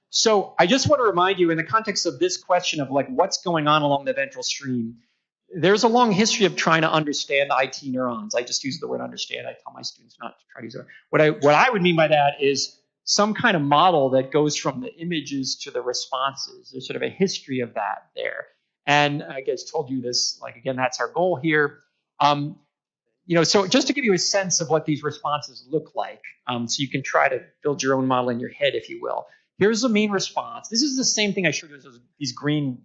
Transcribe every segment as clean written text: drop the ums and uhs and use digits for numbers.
So I just want to remind you in the context of this question of like what's going on along the ventral stream, there's a long history of trying to understand IT neurons. I just use the word understand. I tell my students not to try to use it. What I would mean by that is some kind of model that goes from the images to the responses. There's sort of a history of that there. And I guess told you this, like, again, that's our goal here. So just to give you a sense of what these responses look like, so you can try to build your own model in your head, if you will. Here's the mean response. This is the same thing I showed you as these green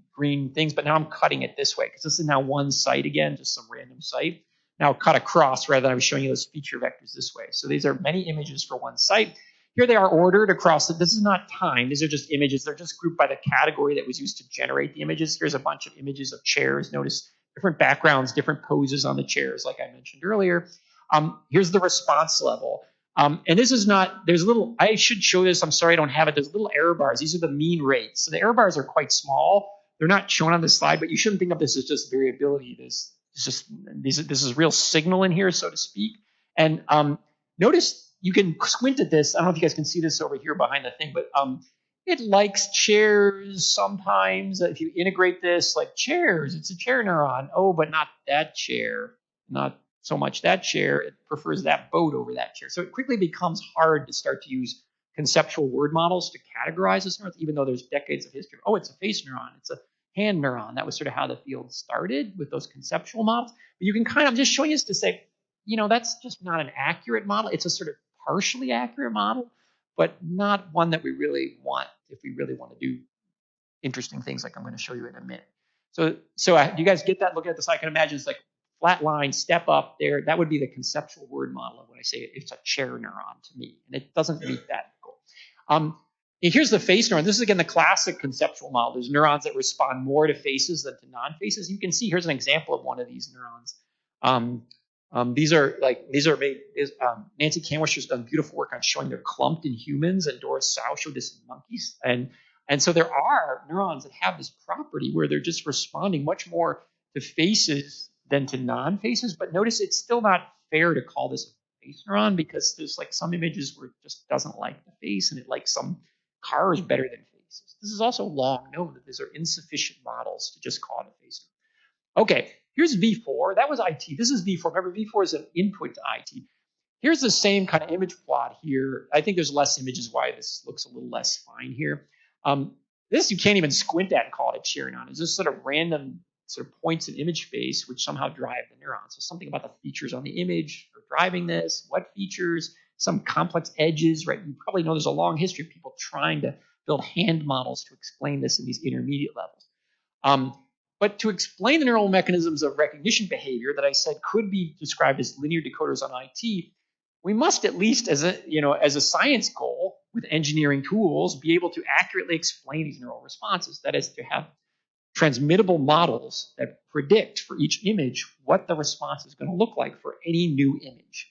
things, but now I'm cutting it this way because this is now one site again, just some random site. Now cut across rather than I was showing you those feature vectors this way. So these are many images for one site. Here they are ordered across. This is not time. These are just images. They're just grouped by the category that was used to generate the images. Here's a bunch of images of chairs. Notice different backgrounds, different poses on the chairs, like I mentioned earlier. Here's the response level. And this is not, there's a little, I should show this, I'm sorry I don't have it. There's little error bars. These are the mean rates. So the error bars are quite small. They're not shown on this slide, but you shouldn't think of this as just variability. This is real signal in here, so to speak. And notice you can squint at this. I don't know if you guys can see this over here behind the thing, but it likes chairs sometimes. If you integrate this, like chairs, it's a chair neuron. Oh, but not that chair, not so much that chair. It prefers that boat over that chair. So it quickly becomes hard to start to use conceptual word models to categorize this neuron, even though there's decades of history. Oh, it's a face neuron. It's a hand neuron. That was sort of how the field started with those conceptual models. But you can kind of just showing this to say, that's just not an accurate model. It's a sort of partially accurate model, but not one that we really want if we really want to do interesting things like I'm going to show you in a minute. So do you guys get that? Look at this. I can imagine it's like flat line, step up there. That would be the conceptual word model of when I say it's a chair neuron to me, and it doesn't meet that goal. And here's the face neuron. This is, again, the classic conceptual model. There's neurons that respond more to faces than to non-faces. You can see here's an example of one of these neurons. These are made. Nancy Canwisher's done beautiful work on showing they're clumped in humans, and Doris Sau showed this in monkeys. And so there are neurons that have this property where they're just responding much more to faces than to non-faces. But notice it's still not fair to call this a face neuron because there's like some images where it just doesn't like the face and it likes some cars better than faces. This is also long known that these are insufficient models to just call it a face neuron. Okay, here's V4. That was IT. This is V4. Remember, V4 is an input to IT. Here's the same kind of image plot here. I think there's less images why this looks a little less fine here. This you can't even squint at and call it a chair neuron. It's just sort of random sort of points in image space which somehow drive the neuron. So something about the features on the image are driving this. What features? Some complex edges, right? You probably know there's a long history of people trying to build hand models to explain this in these intermediate levels. But to explain the neural mechanisms of recognition behavior that I said could be described as linear decoders on IT, we must at least, as a science goal with engineering tools, be able to accurately explain these neural responses. That is, to have transmittable models that predict for each image what the response is going to look like for any new image.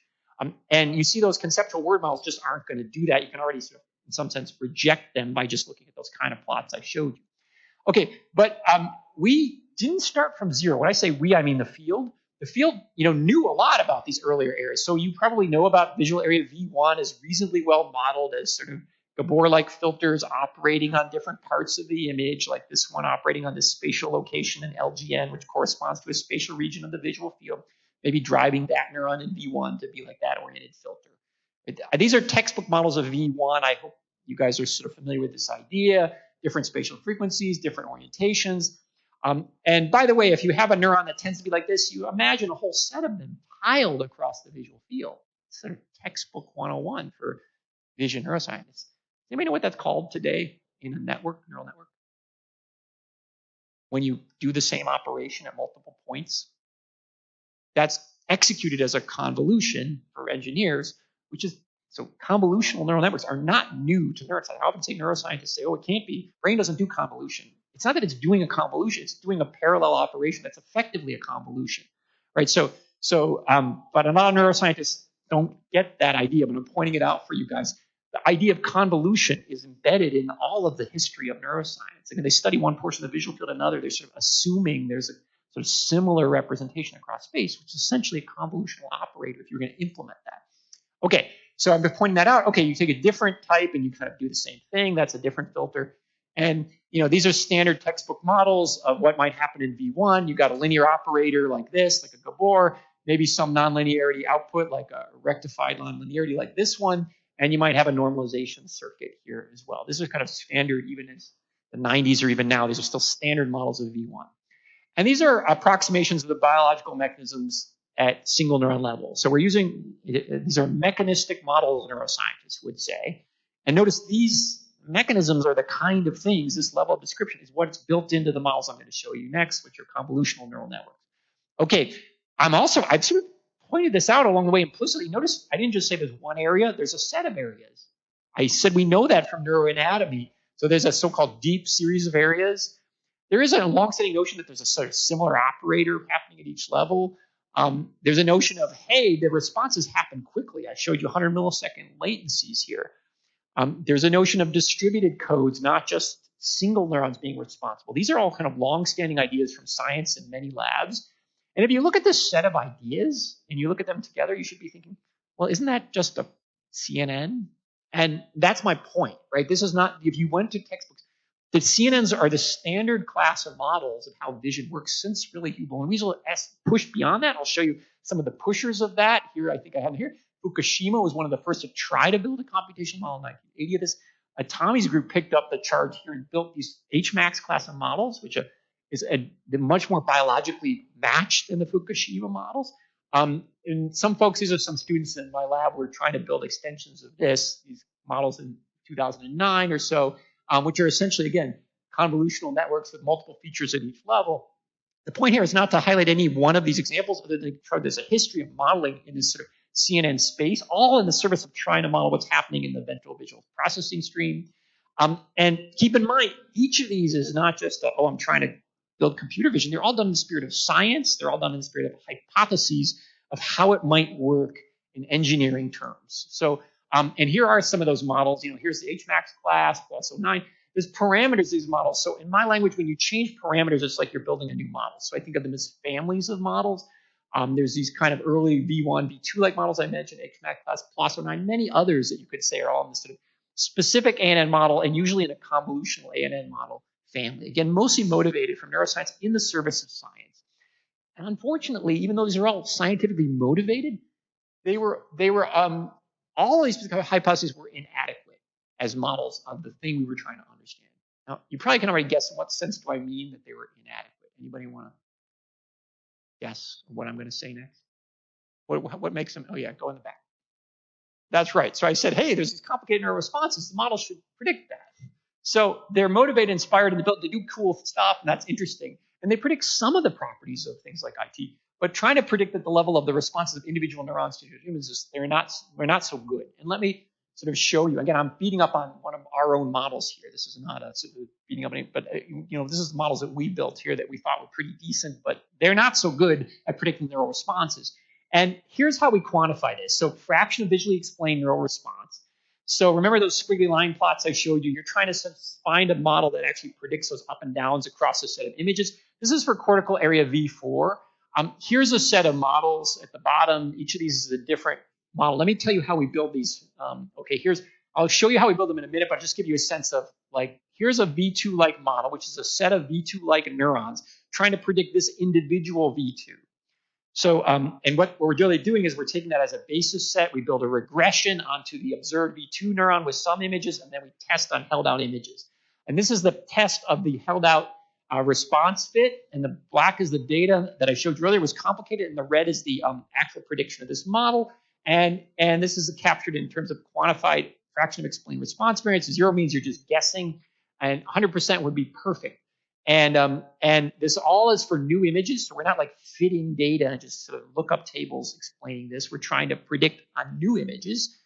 And you see those conceptual word models just aren't going to do that. You can already sort of, in some sense, reject them by just looking at those kind of plots I showed you. Okay, but we didn't start from zero. When I say we, I mean the field. The field, knew a lot about these earlier areas. So you probably know about visual area V1 is reasonably well modeled as sort of Gabor-like filters operating on different parts of the image, like this one operating on this spatial location in LGN, which corresponds to a spatial region of the visual field, maybe driving that neuron in V1 to be like that oriented filter. These are textbook models of V1. I hope you guys are sort of familiar with this idea. Different spatial frequencies, different orientations. And by the way, if you have a neuron that tends to be like this, you imagine a whole set of them tiled across the visual field. It's sort of textbook 101 for vision neuroscience. Anybody know what that's called today in a neural network? When you do the same operation at multiple points, that's executed as a convolution for engineers, so convolutional neural networks are not new to neuroscience. I often say neuroscientists say, oh, it can't be. Brain doesn't do convolution. It's not that it's doing a convolution. It's doing a parallel operation that's effectively a convolution, right? But a lot of neuroscientists don't get that idea, but I'm pointing it out for you guys. The idea of convolution is embedded in all of the history of neuroscience. And when they study one portion of the visual field and another, they're sort of assuming there's a sort of similar representation across space, which is essentially a convolutional operator if you're going to implement that. Okay, so I'm pointing that out. Okay, you take a different type and you kind of do the same thing. That's a different filter. And these are standard textbook models of what might happen in V1. You got a linear operator like this, like a Gabor, maybe some nonlinearity output like a rectified nonlinearity like this one, and you might have a normalization circuit here as well. This is kind of standard even in the 90s or even now. These are still standard models of V1. And these are approximations of the biological mechanisms at single neuron level. So we're using, these are mechanistic models, neuroscientists would say. And notice these mechanisms are the kind of things, this level of description is what's built into the models I'm going to show you next, which are convolutional neural networks. Okay, I've sort of pointed this out along the way implicitly. Notice I didn't just say there's one area, there's a set of areas. I said we know that from neuroanatomy. So there's a so-called deep series of areas. There is a long-standing notion that there's a sort of similar operator happening at each level. There's a notion of, hey, the responses happen quickly. I showed you 100 millisecond latencies here. There's a notion of distributed codes, not just single neurons being responsible. These are all kind of long-standing ideas from science in many labs. And if you look at this set of ideas and you look at them together, you should be thinking, well, isn't that just a CNN? And that's my point, right? This is not, if you went to textbooks, the CNNs are the standard class of models of how vision works since really Hubel and Wiesel pushed beyond that. I'll show you some of the pushers of that here. I think I have them here. Fukushima was one of the first to try to build a computational model in 1980 of this. Tommy's group picked up the charge here and built these HMAX class of models, which is much more biologically matched than the Fukushima models. And some folks, these are some students in my lab, were trying to build extensions of these models in 2009 or so, which are essentially, again, convolutional networks with multiple features at each level. The point here is not to highlight any one of these examples, other than there's a history of modeling in this sort of CNN space, all in the service of trying to model what's happening in the ventral visual processing stream. And keep in mind, each of these is not just, I'm trying to build computer vision. They're all done in the spirit of science. They're all done in the spirit of hypotheses of how it might work in engineering terms. So, and here are some of those models. Here's the HMAX class, plus 09. There's parameters of these models. So in my language, when you change parameters, it's like you're building a new model. So I think of them as families of models. There's these kind of early V1, V2-like models I mentioned, HMAX class, plus 09, many others that you could say are all in this sort of specific ANN model, and usually in a convolutional ANN model family. Again, mostly motivated from neuroscience in the service of science. And unfortunately, even though these are all scientifically motivated, all of these hypotheses were inadequate as models of the thing we were trying to understand. Now, you probably can already guess in what sense do I mean that they were inadequate. Anybody want to guess what I'm going to say next? What makes them? Oh yeah, go in the back. That's right. So I said, hey, there's these complicated neural responses. The model should predict that. So they're motivated, inspired, and they do cool stuff, and that's interesting. And they predict some of the properties of things like IT, but trying to predict at the level of the responses of individual neurons to humans, we're not so good. And let me sort of show you. Again, I'm beating up on one of our own models here. This is not a sort of beating up any, but this is models that we built here that we thought were pretty decent, but they're not so good at predicting neural responses. And here's how we quantify this. So fraction of visually explained neural response. So remember those squiggly line plots I showed you? You're trying to find a model that actually predicts those up and downs across a set of images. This is for cortical area V4. Here's a set of models at the bottom. Each of these is a different model. Let me tell you how we build these. I'll show you how we build them in a minute, but I'll just give you a sense of, here's a V2-like model, which is a set of V2-like neurons trying to predict this individual V2. So, and what we're really doing is we're taking that as a basis set. We build a regression onto the observed V2 neuron with some images, and then we test on held-out images. And this is the test of the held-out response fit, and the black is the data that I showed you earlier. It was complicated, and the red is the actual prediction of this model. And this is captured in terms of quantified fraction of explained response variance. 0 means you're just guessing, and 100% would be perfect. And this all is for new images, so we're not fitting data and just sort of lookup tables explaining this. We're trying to predict on new images,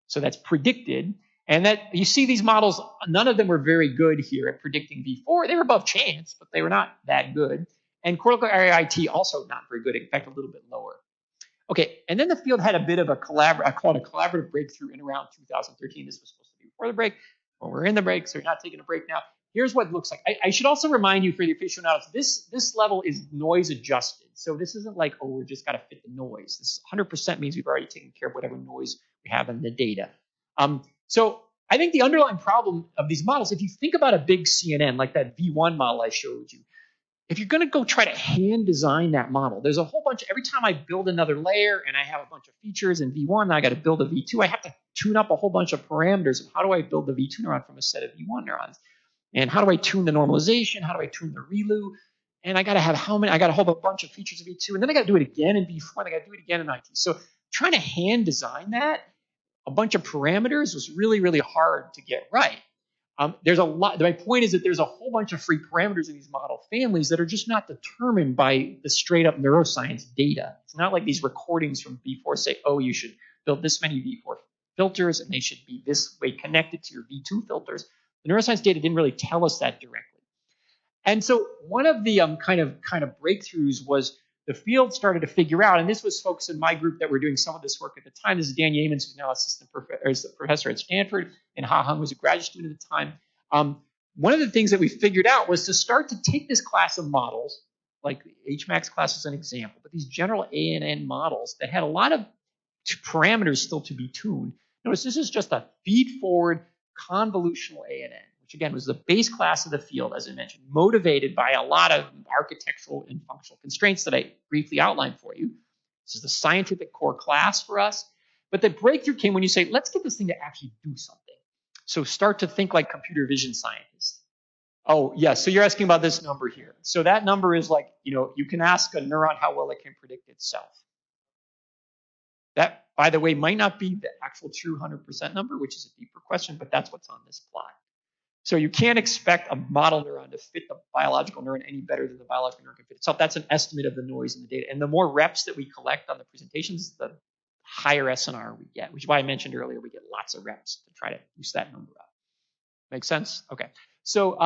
so that's predicted. And that you see these models, none of them were very good here at predicting V4. They were above chance, but they were not that good. And cortical area IT also not very good, in fact, a little bit lower. Okay, and then the field had a bit of I call it a collaborative breakthrough in around 2013. This was supposed to be before the break. Well, we're in the break, so you're not taking a break now. Here's what it looks like. I should also remind you for the aficionados, this level is noise adjusted. So this isn't we're just got to fit the noise. This 100% means we've already taken care of whatever noise we have in the data. So I think the underlying problem of these models, if you think about a big CNN, like that V1 model I showed you, if you're going to go try to hand design that model, there's a whole bunch. Every time I build another layer and I have a bunch of features in V1, I got to build a V2. I have to tune up a whole bunch of parameters of how do I build the V2 neuron from a set of V1 neurons, and how do I tune the normalization? How do I tune the ReLU? And I got to have how many? I got to hold a bunch of features of V2, and then I got to do it again in V4. And I got to do it again in IT. So trying to hand design that, a bunch of parameters, was really, really hard to get right. There's a lot. My point is that there's a whole bunch of free parameters in these model families that are just not determined by the straight up neuroscience data. It's not like these recordings from V4 say, oh, you should build this many V4 filters and they should be this way connected to your V2 filters. The neuroscience data didn't really tell us that directly. And so one of the kind of breakthroughs was the field started to figure out, and this was folks in my group that were doing some of this work at the time. This is Dan Yeamans, who's now assistant professor at Stanford, and Ha Hung was a graduate student at the time. One of the things that we figured out was to start to take this class of models, like the HMAX class as an example, but these general ANN models that had a lot of parameters still to be tuned. Notice this is just a feed-forward convolutional ANN, which again was the base class of the field, as I mentioned, motivated by a lot of architectural and functional constraints that I briefly outlined for you. This is the scientific core class for us. But the breakthrough came when you say, let's get this thing to actually do something. So start to think like computer vision scientists. Oh, yeah, so you're asking about this number here. So that number is like, you can ask a neuron how well it can predict itself. That, by the way, might not be the actual true 100% number, which is a deeper question, but that's what's on this plot. So you can't expect a model neuron to fit the biological neuron any better than the biological neuron can fit itself. That's an estimate of the noise in the data. And the more reps that we collect on the presentations, the higher SNR we get, which is why I mentioned earlier, we get lots of reps to try to boost that number up. Make sense? Okay. So,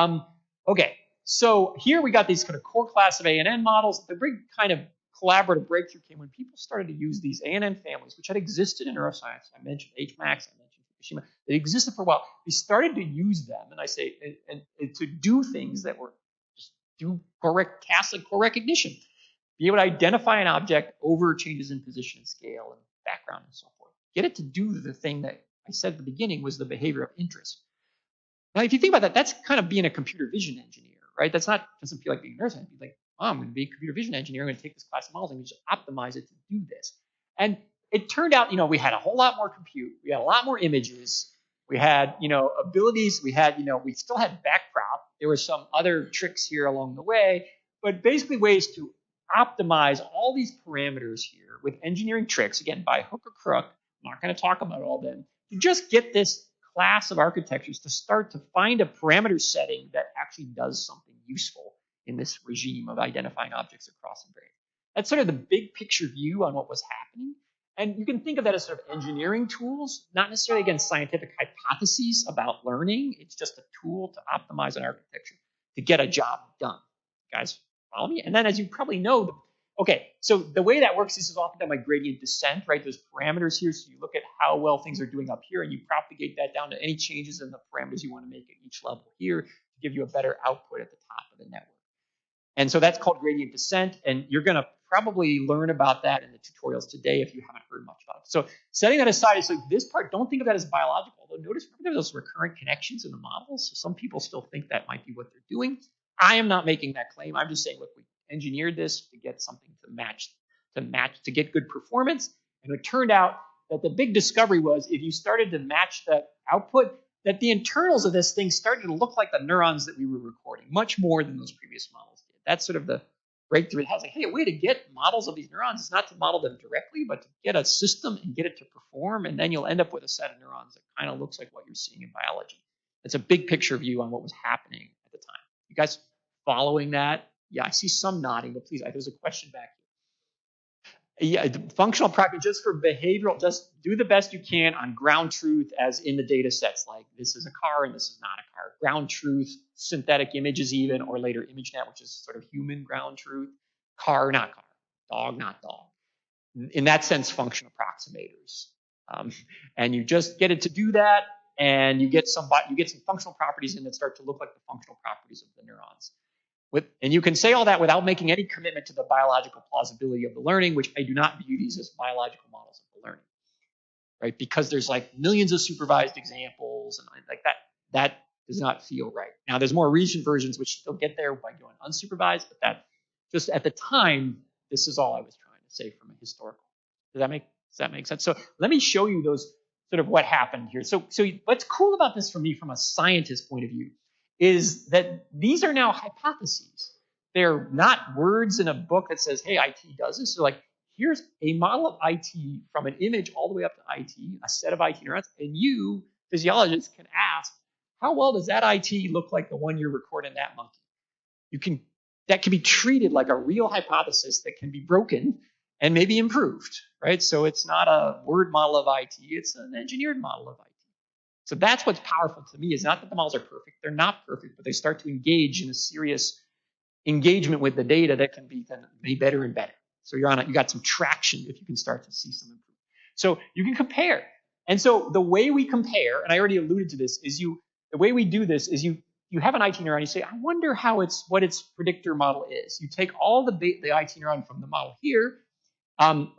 so here we got these kind of core class of ANN models. The big kind of collaborative breakthrough came when people started to use these ANN families, which had existed in neuroscience. I mentioned HMAX, I mentioned Fukushima. They existed for a while. We started to use them, and I say, and to do things that were just do correct tasks like core recognition, be able to identify an object over changes in position and scale and background and so forth. Get it to do the thing that I said at the beginning was the behavior of interest. Now, if you think about that, that's kind of being a computer vision engineer, right? Doesn't feel like being a neuroscientist. You're like, oh, I'm going to be a computer vision engineer. I'm going to take this class of models and just optimize it to do this. And it turned out, we had a whole lot more compute. We had a lot more images. We had, abilities. We had, we still had backprop. There were some other tricks here along the way, but basically ways to optimize all these parameters here with engineering tricks, again, by hook or crook. I'm not going to talk about all of them. To just get this class of architectures to start to find a parameter setting that actually does something useful in this regime of identifying objects across the brain. That's sort of the big picture view on what was happening. And you can think of that as sort of engineering tools, not necessarily against scientific hypotheses about learning. It's just a tool to optimize an architecture to get a job done. Guys, follow me? And then as you probably know, okay, so the way that works, this is often done by gradient descent, right? There's parameters here, so you look at how well things are doing up here, and you propagate that down to any changes in the parameters you want to make at each level here to give you a better output at the top of the network. And so that's called gradient descent, and you're going to probably learn about that in the tutorials today if you haven't heard much about it. So setting that aside, it's like this part, don't think of that as biological, although notice there's those recurrent connections in the models. So some people still think that might be what they're doing. I am not making that claim. I'm just saying, look, we engineered this to get something to get good performance. And it turned out that the big discovery was if you started to match that output, that the internals of this thing started to look like the neurons that we were recording, much more than those previous models did. That's sort of the breakthrough. It has like, hey, a way to get models of these neurons is not to model them directly, but to get a system and get it to perform, and then you'll end up with a set of neurons that kind of looks like what you're seeing in biology. It's a big picture view on what was happening at the time. You guys following that? Yeah, I see some nodding, but please, there's a question back here. Yeah, functional property, just for behavioral, just do the best you can on ground truth as in the data sets, like this is a car and this is not a car. Ground truth, synthetic images even, or later ImageNet, which is sort of human ground truth. Car, not car. Dog, not dog. In that sense, function approximators. And you just get it to do that, and you get some functional properties in that start to look like the functional properties of the neurons. And you can say all that without making any commitment to the biological plausibility of the learning, which I do not view these as biological models of the learning. right? Because there's like millions of supervised examples and like that. That does not feel right. Now there's more recent versions which still get there by going unsupervised, but that just at the time, this is all I was trying to say from a historical. Does that make sense? So let me show you those sort of what happened here. So what's cool about this for me from a scientist point of view is that these are now hypotheses. They're not words in a book that says, hey, IT does this. So like, here's a model of IT from an image all the way up to IT, a set of IT neurons, and you, physiologists, can ask, how well does that IT look like the one you're recording that monkey? That can be treated like a real hypothesis that can be broken and maybe improved, right? So it's not a word model of IT, it's an engineered model of IT. So that's what's powerful to me, is not that the models are perfect. They're not perfect, but they start to engage in a serious engagement with the data that can be then made better and better. So you got some traction if you can start to see some improvement. So you can compare. And so the way we compare, and I already alluded to this, is the way we do this is you have an IT neuron, you say, I wonder what its predictor model is. You take all the IT neuron from the model here.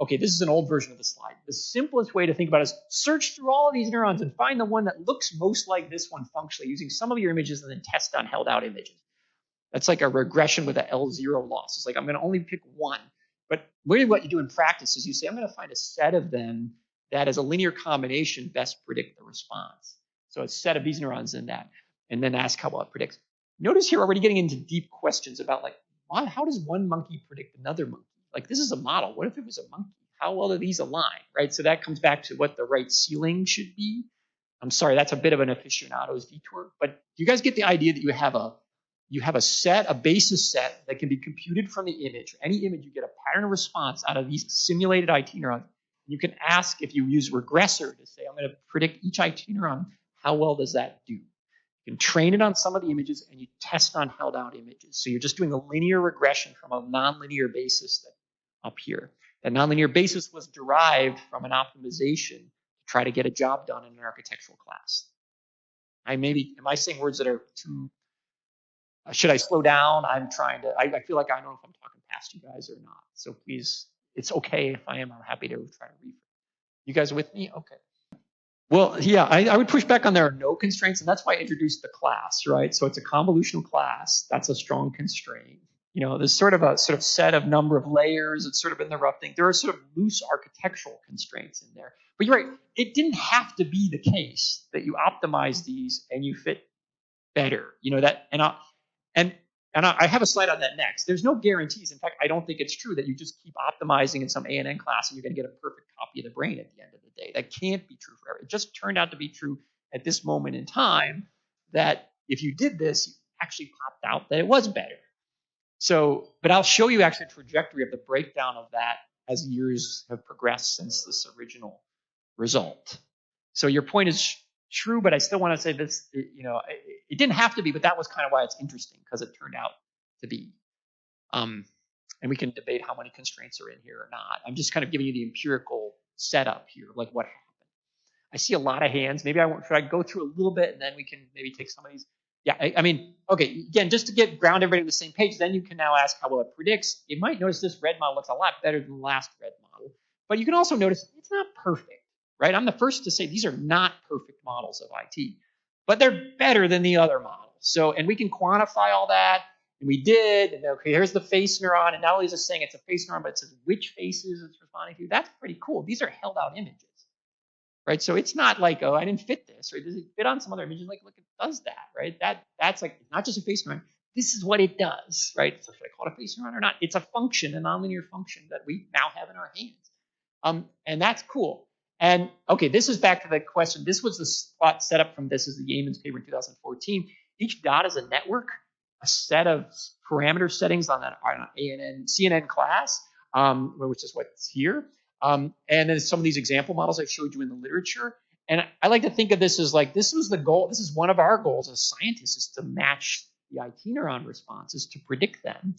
Okay, this is an old version of the slide. The simplest way to think about it is search through all of these neurons and find the one that looks most like this one functionally using some of your images and then test on held out images. That's like a regression with an L0 loss. It's like, I'm going to only pick one. But really what you do in practice is you say, I'm going to find a set of them that as a linear combination best predict the response. So a set of these neurons in that, and then ask how well it predicts. Notice here already getting into deep questions about like, how does one monkey predict another monkey? Like, this is a model. What if it was a monkey? How well do these align, right? So that comes back to what the right ceiling should be. I'm sorry, that's a bit of an aficionado's detour, but you guys get the idea that you have a basis set that can be computed from the image. Any image, you get a pattern of response out of these simulated IT neurons. You can ask, if you use regressor to say, I'm going to predict each IT neuron, how well does that do? You can train it on some of the images and you test on held out images. So you're just doing a linear regression from a nonlinear basis that up here. That nonlinear basis was derived from an optimization to try to get a job done in an architectural class. Am I saying words that are too, should I slow down? I feel like I don't know if I'm talking past you guys or not. So please, it's okay if I am. I'm happy to try to rephrase. You guys with me? Okay. Well, yeah, I would push back on there are no constraints, and that's why I introduced the class, right? So it's a convolutional class. That's a strong constraint. There's sort of a set of number of layers. It's sort of in the rough thing. There are sort of loose architectural constraints in there. But you're right. It didn't have to be the case that you optimize these and you fit better. I have a slide on that next. There's no guarantees. In fact, I don't think it's true that you just keep optimizing in some ANN class and you're going to get a perfect copy of the brain at the end of the day. That can't be true forever. It just turned out to be true at this moment in time that if you did this, you actually popped out that it was better. So, but I'll show you actually a trajectory of the breakdown of that as years have progressed since this original result. So your point is true, but I still want to say this, it didn't have to be, but that was kind of why it's interesting, because it turned out to be. And we can debate how many constraints are in here or not. I'm just kind of giving you the empirical setup here, like what happened. I see a lot of hands. Maybe should I go through a little bit and then we can maybe take some of these. Yeah, okay, again, just to ground everybody on the same page, then you can now ask how well it predicts. You might notice this red model looks a lot better than the last red model, but you can also notice it's not perfect, right? I'm the first to say these are not perfect models of IT, but they're better than the other models. So, and we can quantify all that, and we did, and okay, here's the face neuron, and not only is it saying it's a face neuron, but it says which faces it's responding to. That's pretty cool. These are held out images. Right, so it's not like, oh, I didn't fit this, right? Does it fit on some other images? Like, look, it does that, right? That's like not just a face neuron. This is what it does, right? So should I call it a face neuron or not? It's a function, a nonlinear function that we now have in our hands, and that's cool. And okay, this is back to the question. This was the spot set up from this is the Yeaman's paper in 2014. Each dot is a network, a set of parameter settings on an CNN class, which is what's here. And then some of these example models I showed you in the literature. And I like to think of this as like, this was the goal. This is one of our goals as scientists, is to match the IT neuron responses, to predict them.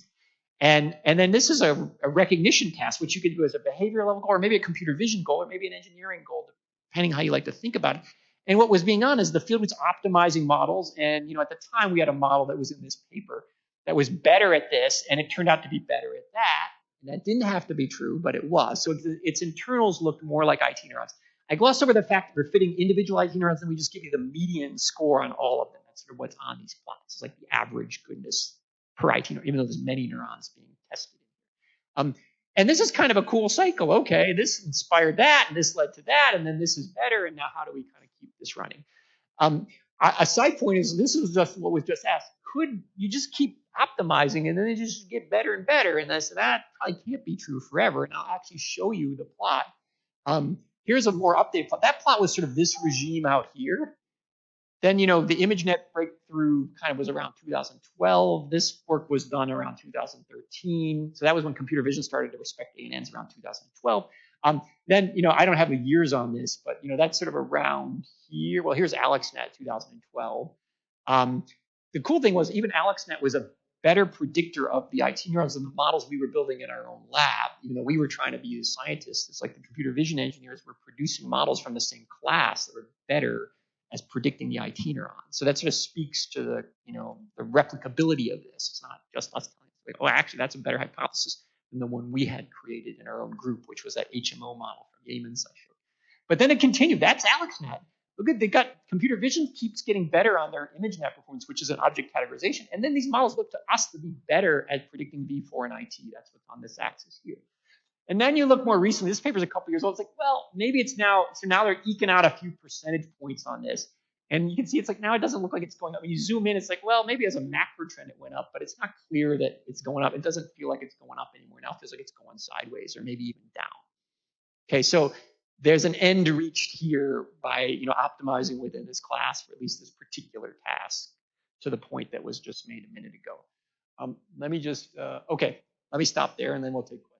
And then this is a recognition task, which you could do as a behavioral level goal, or maybe a computer vision goal, or maybe an engineering goal, depending how you like to think about it. And what was being done is the field was optimizing models. And at the time we had a model that was in this paper that was better at this, and it turned out to be better at that. And that didn't have to be true, but it was. So its internals looked more like IT neurons. I glossed over the fact that we're fitting individual IT neurons, and we just give you the median score on all of them. That's sort of what's on these plots. It's like the average goodness per IT neuron, even though there's many neurons being tested. And this is kind of a cool cycle. Okay, this inspired that, and this led to that, and then this is better, and now how do we kind of keep this running? A side point is, this is just what was just asked. Could you just keep optimizing and then they just get better and better? And I said, that probably can't be true forever. And I'll actually show you the plot. Here's a more updated plot. That plot was sort of this regime out here. Then, the ImageNet breakthrough kind of was around 2012. This work was done around 2013. So that was when computer vision started to respect ANNs, around 2012. Then, I don't have the years on this, but, that's sort of around here. Well, here's AlexNet, 2012. The cool thing was, even AlexNet was a better predictor of the IT neurons than the models we were building in our own lab. Even though we were trying to be the scientists, it's like the computer vision engineers were producing models from the same class that were better as predicting the IT neurons. So that sort of speaks to the, the replicability of this. It's not just us telling you, oh, actually, that's a better hypothesis than the one we had created in our own group, which was that HMO model from Yeaman's I showed. But then it continued. That's AlexNet. Look at, they got computer vision keeps getting better on their ImageNet performance, which is an object categorization. And then these models look to us to be better at predicting V4 and IT. That's what's on this axis here. And then you look more recently, this paper's a couple years old. It's like, well, maybe it's now, so now they're eking out a few percentage points on this. And you can see it's like, now it doesn't look like it's going up. When you zoom in, it's like, well, maybe as a macro trend it went up, but it's not clear that it's going up. It doesn't feel like it's going up anymore. Now it feels like it's going sideways or maybe even down. Okay, so there's an end reached here by optimizing within this class for at least this particular task to the point that was just made a minute ago. Let me just, okay, let me stop there and then we'll take questions.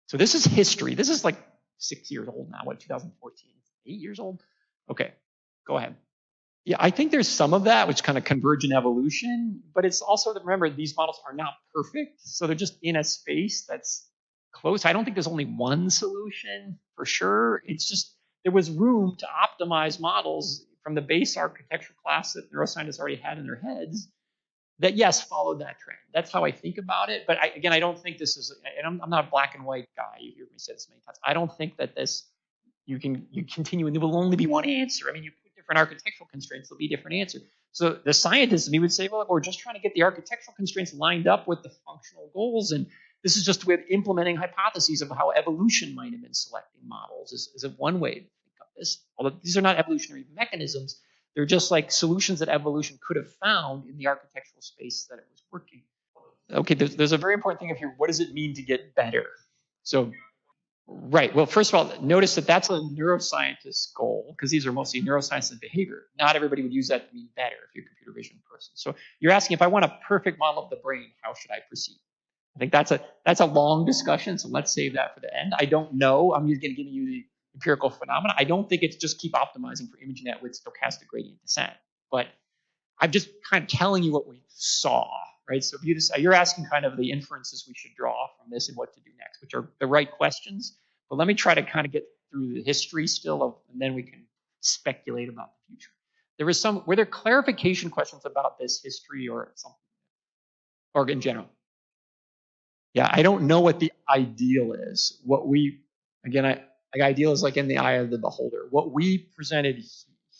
So this is history. This is like 6 years old now. What, 2014? 8 years old? Okay, go ahead. Yeah, I think there's some of that, which kind of convergent evolution, but it's also that, remember, these models are not perfect. So they're just in a space that's close. I don't think there's only one solution for sure. It's just there was room to optimize models from the base architecture class that neuroscientists already had in their heads that, yes, followed that trend. That's how I think about it. But again, I don't think this is, and I'm not a black and white guy. You hear me say this many times. I don't think that this, you continue and there will only be one answer. I mean, you put different architectural constraints, there'll be a different answer. So the scientists in me would say, well, we're just trying to get the architectural constraints lined up with the functional goals. And this is just a way of implementing hypotheses of how evolution might have been selecting models is one way to think of this. Although these are not evolutionary mechanisms, they're just like solutions that evolution could have found in the architectural space that it was working. Okay, there's a very important thing up here. What does it mean to get better? So, right. Well, first of all, notice that that's a neuroscientist's goal because these are mostly neuroscience and behavior. Not everybody would use that to mean better if you're a computer vision person. So you're asking, if I want a perfect model of the brain, how should I proceed? I think that's a long discussion, so let's save that for the end. I don't know. I'm just going to give you the empirical phenomena. I don't think it's just keep optimizing for ImageNet with stochastic gradient descent, but I'm just kind of telling you what we saw, right? So if you're asking kind of the inferences we should draw from this and what to do next, which are the right questions. But let me try to kind of get through the history still, and then we can speculate about the future. Were there clarification questions about this history or something, or in general? Yeah, I don't know what the ideal is. Ideal is like in the eye of the beholder. What we presented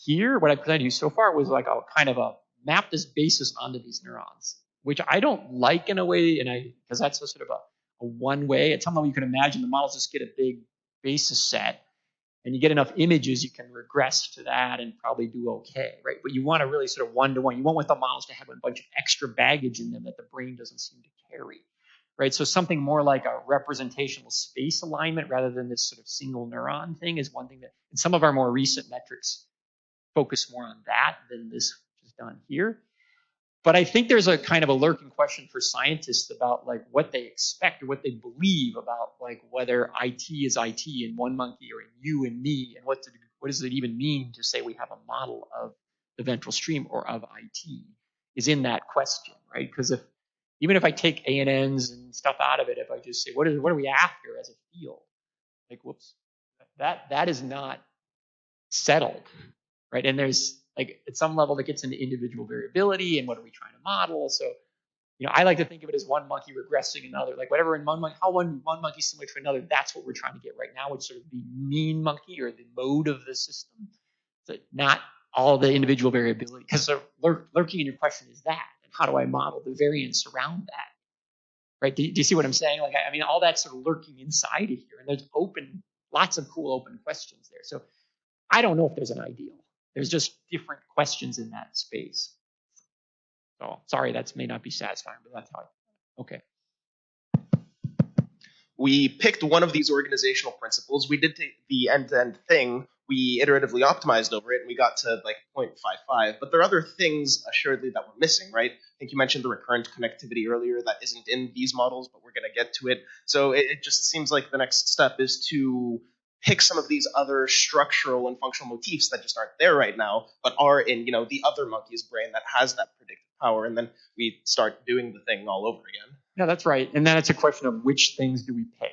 here, what I presented to you so far was like a kind of a map this basis onto these neurons, which I don't like in a way, because that's a sort of a one way. At some level, you can imagine the models just get a big basis set, and you get enough images, you can regress to that and probably do okay, right? But you want to really sort of one-to-one. You want the models to have a bunch of extra baggage in them that the brain doesn't seem to carry. Right, so something more like a representational space alignment rather than this sort of single neuron thing is one thing that, and some of our more recent metrics focus more on that than this, which is done here. But I think there's a kind of a lurking question for scientists about like what they expect or what they believe about like whether IT is IT in one monkey or in you and me, and what does it even mean to say we have a model of the ventral stream or of IT is in that question, right? Because even if I take ANNs and stuff out of it, if I just say, what are we after as a field? Like, whoops, that is not settled, right? And there's like at some level that gets into individual variability and what are we trying to model? So, I like to think of it as one monkey regressing another, like whatever in how one monkey is similar to another, that's what we're trying to get right now, which sort of the mean monkey or the mode of the system, so not all the individual variability. Because lurking in your question is that, and how do I model the variance around that? Right? Do you see what I'm saying? Like, I mean, all that's sort of lurking inside of here, and there's lots of cool open questions there. So I don't know if there's an ideal. There's just different questions in that space. So sorry, that may not be satisfying, but that's how okay. We picked one of these organizational principles. We did the end-to-end thing. We iteratively optimized over it, and we got to like 0.55. But there are other things, assuredly, that we're missing, right? I think you mentioned the recurrent connectivity earlier. That isn't in these models, but we're going to get to it. So it just seems like the next step is to pick some of these other structural and functional motifs that just aren't there right now, but are in, the other monkey's brain that has that predictive power, and then we start doing the thing all over again. Yeah, that's right. And then it's a question of which things do we pick?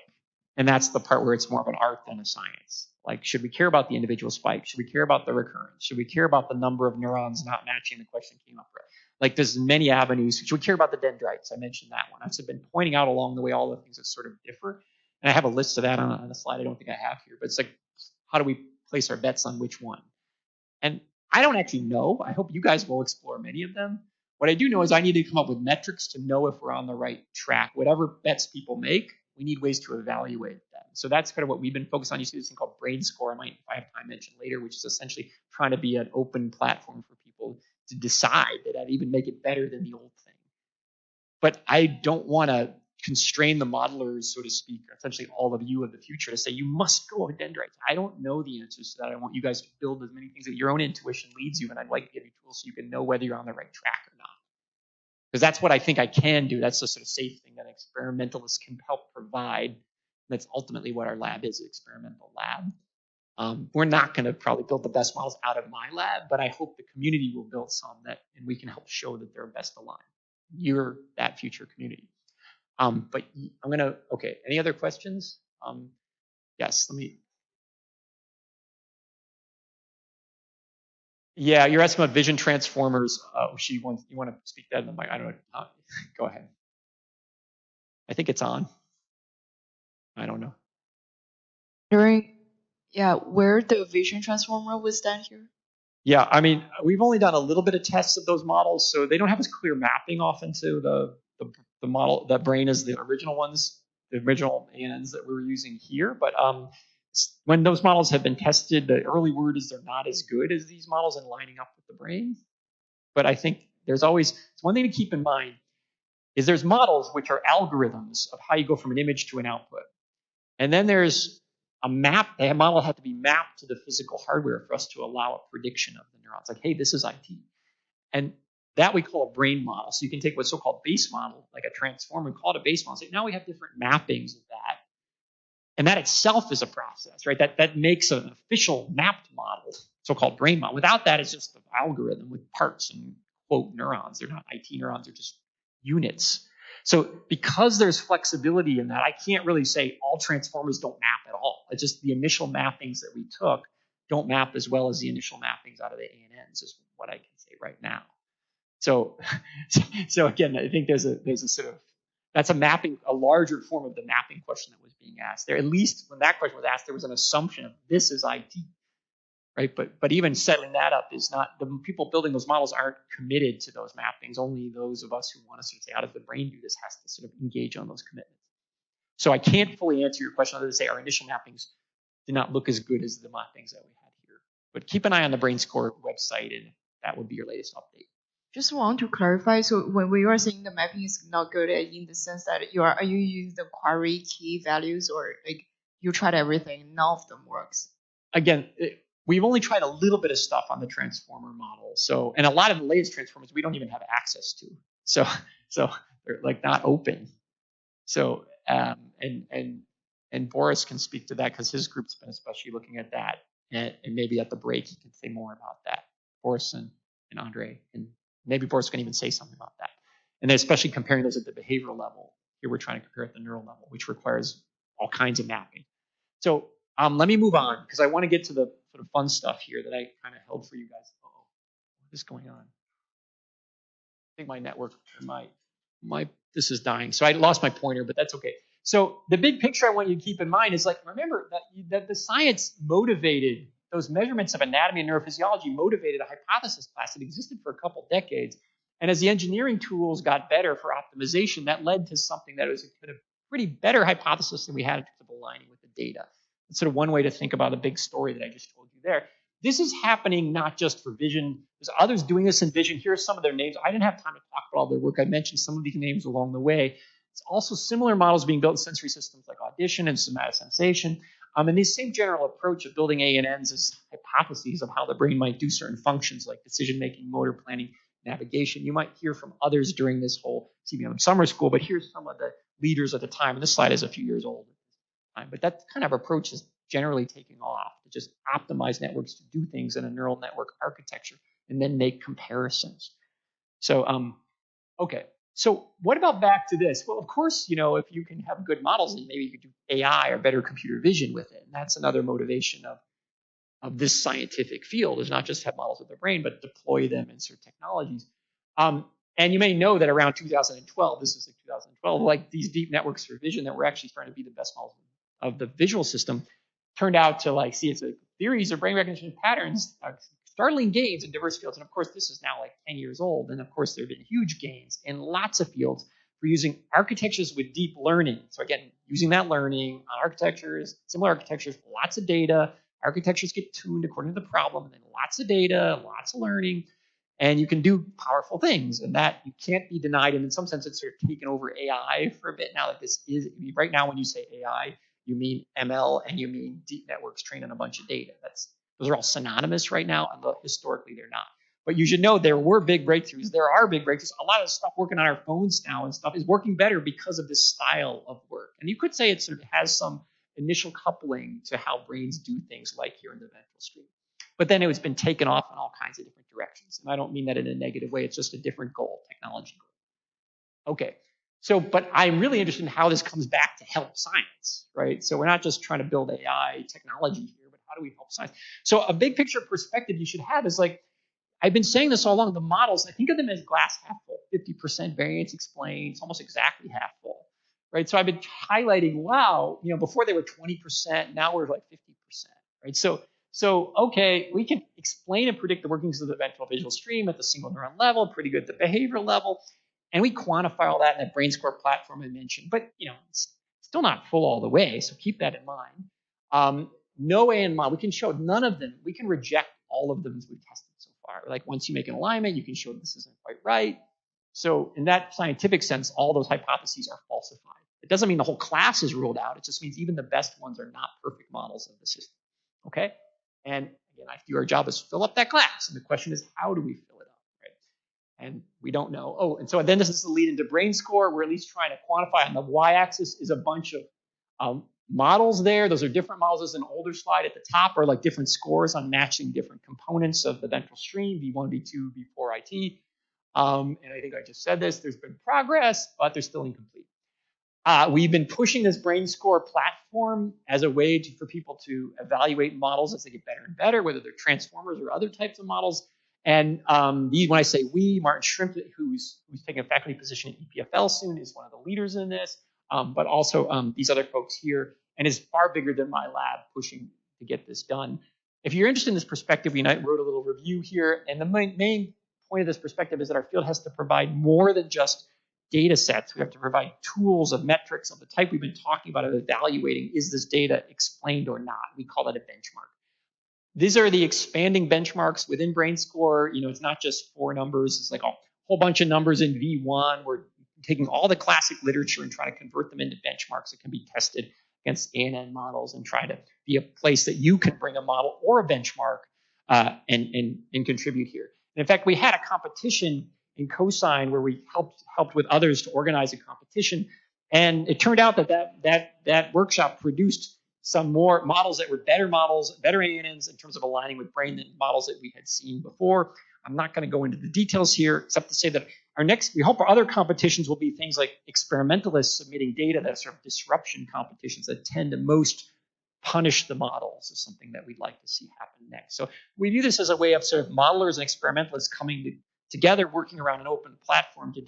And that's the part where it's more of an art than a science. Like, should we care about the individual spike? Should we care about the recurrence? Should we care about the number of neurons not matching the question came up with? Like, there's many avenues. Should we care about the dendrites? I mentioned that one. I've been pointing out along the way all the things that sort of differ. And I have a list of that on a slide I don't think I have here. But it's like, how do we place our bets on which one? And I don't actually know. I hope you guys will explore many of them. What I do know is I need to come up with metrics to know if we're on the right track. Whatever bets people make, we need ways to evaluate them. So that's kind of what we've been focused on. You see this thing called Brain Score, I might, if I have time, mention later, which is essentially trying to be an open platform for people to decide that I'd even make it better than the old thing. But I don't want to constrain the modelers, so to speak, or essentially all of you of the future, to say you must go with dendrites. I don't know the answers to that. I want you guys to build as many things that your own intuition leads you, and I'd like to give you tools so you can know whether you're on the right track or not. Because that's what I think I can do. That's the sort of safe thing that experimentalists can help provide. That's ultimately what our lab is, an experimental lab. We're not going to probably build the best models out of my lab, but I hope the community will build some and we can help show that they're best aligned. You're that future community. But I'm going to, okay, any other questions? Yes, let me. Yeah, you're asking about vision transformers. You want to speak that in the mic? I don't know. Go ahead. I think it's on. I don't know. Where the vision transformer was done here? Yeah, I mean, we've only done a little bit of tests of those models, so they don't have as clear mapping off into the model, the brain as the original ones, the original ANNs that we were using here. But when those models have been tested, the early word is they're not as good as these models in lining up with the brain. But I think there's always one thing to keep in mind is there's models which are algorithms of how you go from an image to an output. And then there's a map. A model had to be mapped to the physical hardware for us to allow a prediction of the neurons. Like, hey, this is IT. And that we call a brain model. So you can take what's so-called base model, like a transformer, and call it a base model. So now we have different mappings of that. And that itself is a process, right? That makes an official mapped model, so-called brain model. Without that, it's just an algorithm with parts and, quote, neurons. They're not IT neurons. They're just units. So because there's flexibility in that, I can't really say all transformers don't map at all. It's just the initial mappings that we took don't map as well as the initial mappings out of the ANNs is what I can say right now. So again, I think there's a sort of, that's a mapping, a larger form of the mapping question that was being asked there. At least when that question was asked, there was an assumption of this is IT, right? But even settling that up is not, the people building those models aren't committed to those mappings. Only those of us who want to sort of say, how does the brain do this, has to sort of engage on those commitments. So I can't fully answer your question other than to say our initial mappings did not look as good as the mappings that we had here. But keep an eye on the Brain Score website, and that would be your latest update. Just want to clarify. So when we are saying the mapping is not good, in the sense that are you using the query key values, or like you tried everything, none of them works? Again, we've only tried a little bit of stuff on the transformer model. So, and a lot of the latest transformers we don't even have access to. So they're like not open. So and Boris can speak to that because his group's been especially looking at that, and maybe at the break he can say more about that. Boris and Andre, and maybe Boris can even say something about that. And then especially comparing those at the behavioral level. Here we're trying to compare at the neural level, which requires all kinds of mapping. So let me move on because I want to get to the sort of fun stuff here that I kind of held for you guys. What is going on? I think my network, this is dying. So I lost my pointer, but that's okay. So the big picture I want you to keep in mind is like, remember that the science motivated those measurements of anatomy and neurophysiology motivated a hypothesis class that existed for a couple decades. And as the engineering tools got better for optimization, that led to something that was a pretty better hypothesis than we had in terms of aligning with the data. That's sort of one way to think about a big story that I just told you there. This is happening not just for vision. There's others doing this in vision. Here are some of their names. I didn't have time to talk about all their work. I mentioned some of these names along the way. It's also similar models being built in sensory systems like audition and somatosensation. And this same general approach of building ANNs as hypotheses of how the brain might do certain functions like decision-making, motor planning, navigation. You might hear from others during this whole CBM summer school, but here's some of the leaders at the time. And this slide is a few years old. But that kind of approach is generally taking off to just optimize networks to do things in a neural network architecture and then make comparisons. So, okay. So what about back to this? Well, of course, if you can have good models, then maybe you could do AI or better computer vision with it. And that's another motivation of this scientific field, is not just have models of the brain, but deploy them in certain technologies. And you may know that around 2012, this is like 2012, like these deep networks for vision that were actually starting to be the best models of the visual system turned out to it's like theories of brain recognition patterns, startling gains in diverse fields. And of course, this is now like 10 years old. And of course, there have been huge gains in lots of fields for using architectures with deep learning. So again, using that learning on architectures, similar architectures, lots of data. Architectures get tuned according to the problem, and then lots of data, lots of learning, and you can do powerful things. And that you can't be denied. And in some sense, it's sort of taken over AI for a bit now. That this is right now when you say AI, you mean ML and you mean deep networks trained on a bunch of data. Those are all synonymous right now, and historically they're not. But you should know there were big breakthroughs. There are big breakthroughs. A lot of stuff working on our phones now and stuff is working better because of this style of work. And you could say it sort of has some initial coupling to how brains do things like here in the ventral stream. But then it's been taken off in all kinds of different directions. And I don't mean that in a negative way. It's just a different goal, technology goal. Okay. So, but I'm really interested in how this comes back to help science, right? So we're not just trying to build AI technology here, but how do we help science? So a big picture perspective you should have is like, I've been saying this all along, the models, I think of them as glass half full, 50% variance explained, it's almost exactly half full, right? So I've been highlighting, wow, before they were 20%, now we're like 50%, right? So okay, we can explain and predict the workings of the ventral visual stream at the single neuron level, pretty good at the behavioral level. And we quantify all that in that BrainScore platform I mentioned, but it's still not full all the way, so keep that in mind. No AN model, we can show none of them. We can reject all of them as we've tested so far. Like once you make an alignment, you can show this isn't quite right. So in that scientific sense, all those hypotheses are falsified. It doesn't mean the whole class is ruled out. It just means even the best ones are not perfect models of the system. Okay? And again, I do our job is fill up that class. And the question is, how do we fill it up? Right? And we don't know. Oh, and so then this is the lead into BrainScore. We're at least trying to quantify. On the y-axis is a bunch of models there. Those are different models. As an older slide at the top are like different scores on matching different components of the ventral stream, V1, V2, V4, IT. And I think I just said this. There's been progress, but they're still incomplete. We've been pushing this BrainScore platform as a way for people to evaluate models as they get better and better, whether they're transformers or other types of models. And when I say we, Martin Shrimp, who's taking a faculty position at EPFL soon, is one of the leaders in this, but also these other folks here, and is far bigger than my lab pushing to get this done. If you're interested in this perspective, we wrote a little review here, and the main point of this perspective is that our field has to provide more than just data sets. We have to provide tools of metrics of the type we've been talking about of evaluating, is this data explained or not? We call that a benchmark. These are the expanding benchmarks within BrainScore. It's not just 4 numbers. It's like a whole bunch of numbers in V1. We're taking all the classic literature and trying to convert them into benchmarks that can be tested against ANN models and try to be a place that you can bring a model or a benchmark and contribute here. And in fact, we had a competition in Cosine where we helped with others to organize a competition. And it turned out that workshop produced some more models that were better models, better ANNs in terms of aligning with brain than models that we had seen before. I'm not going to go into the details here, except to say that we hope our other competitions will be things like experimentalists submitting data that are sort of disruption competitions that tend to most punish the models is something that we'd like to see happen next. So we view this as a way of sort of modelers and experimentalists coming together, working around an open platform to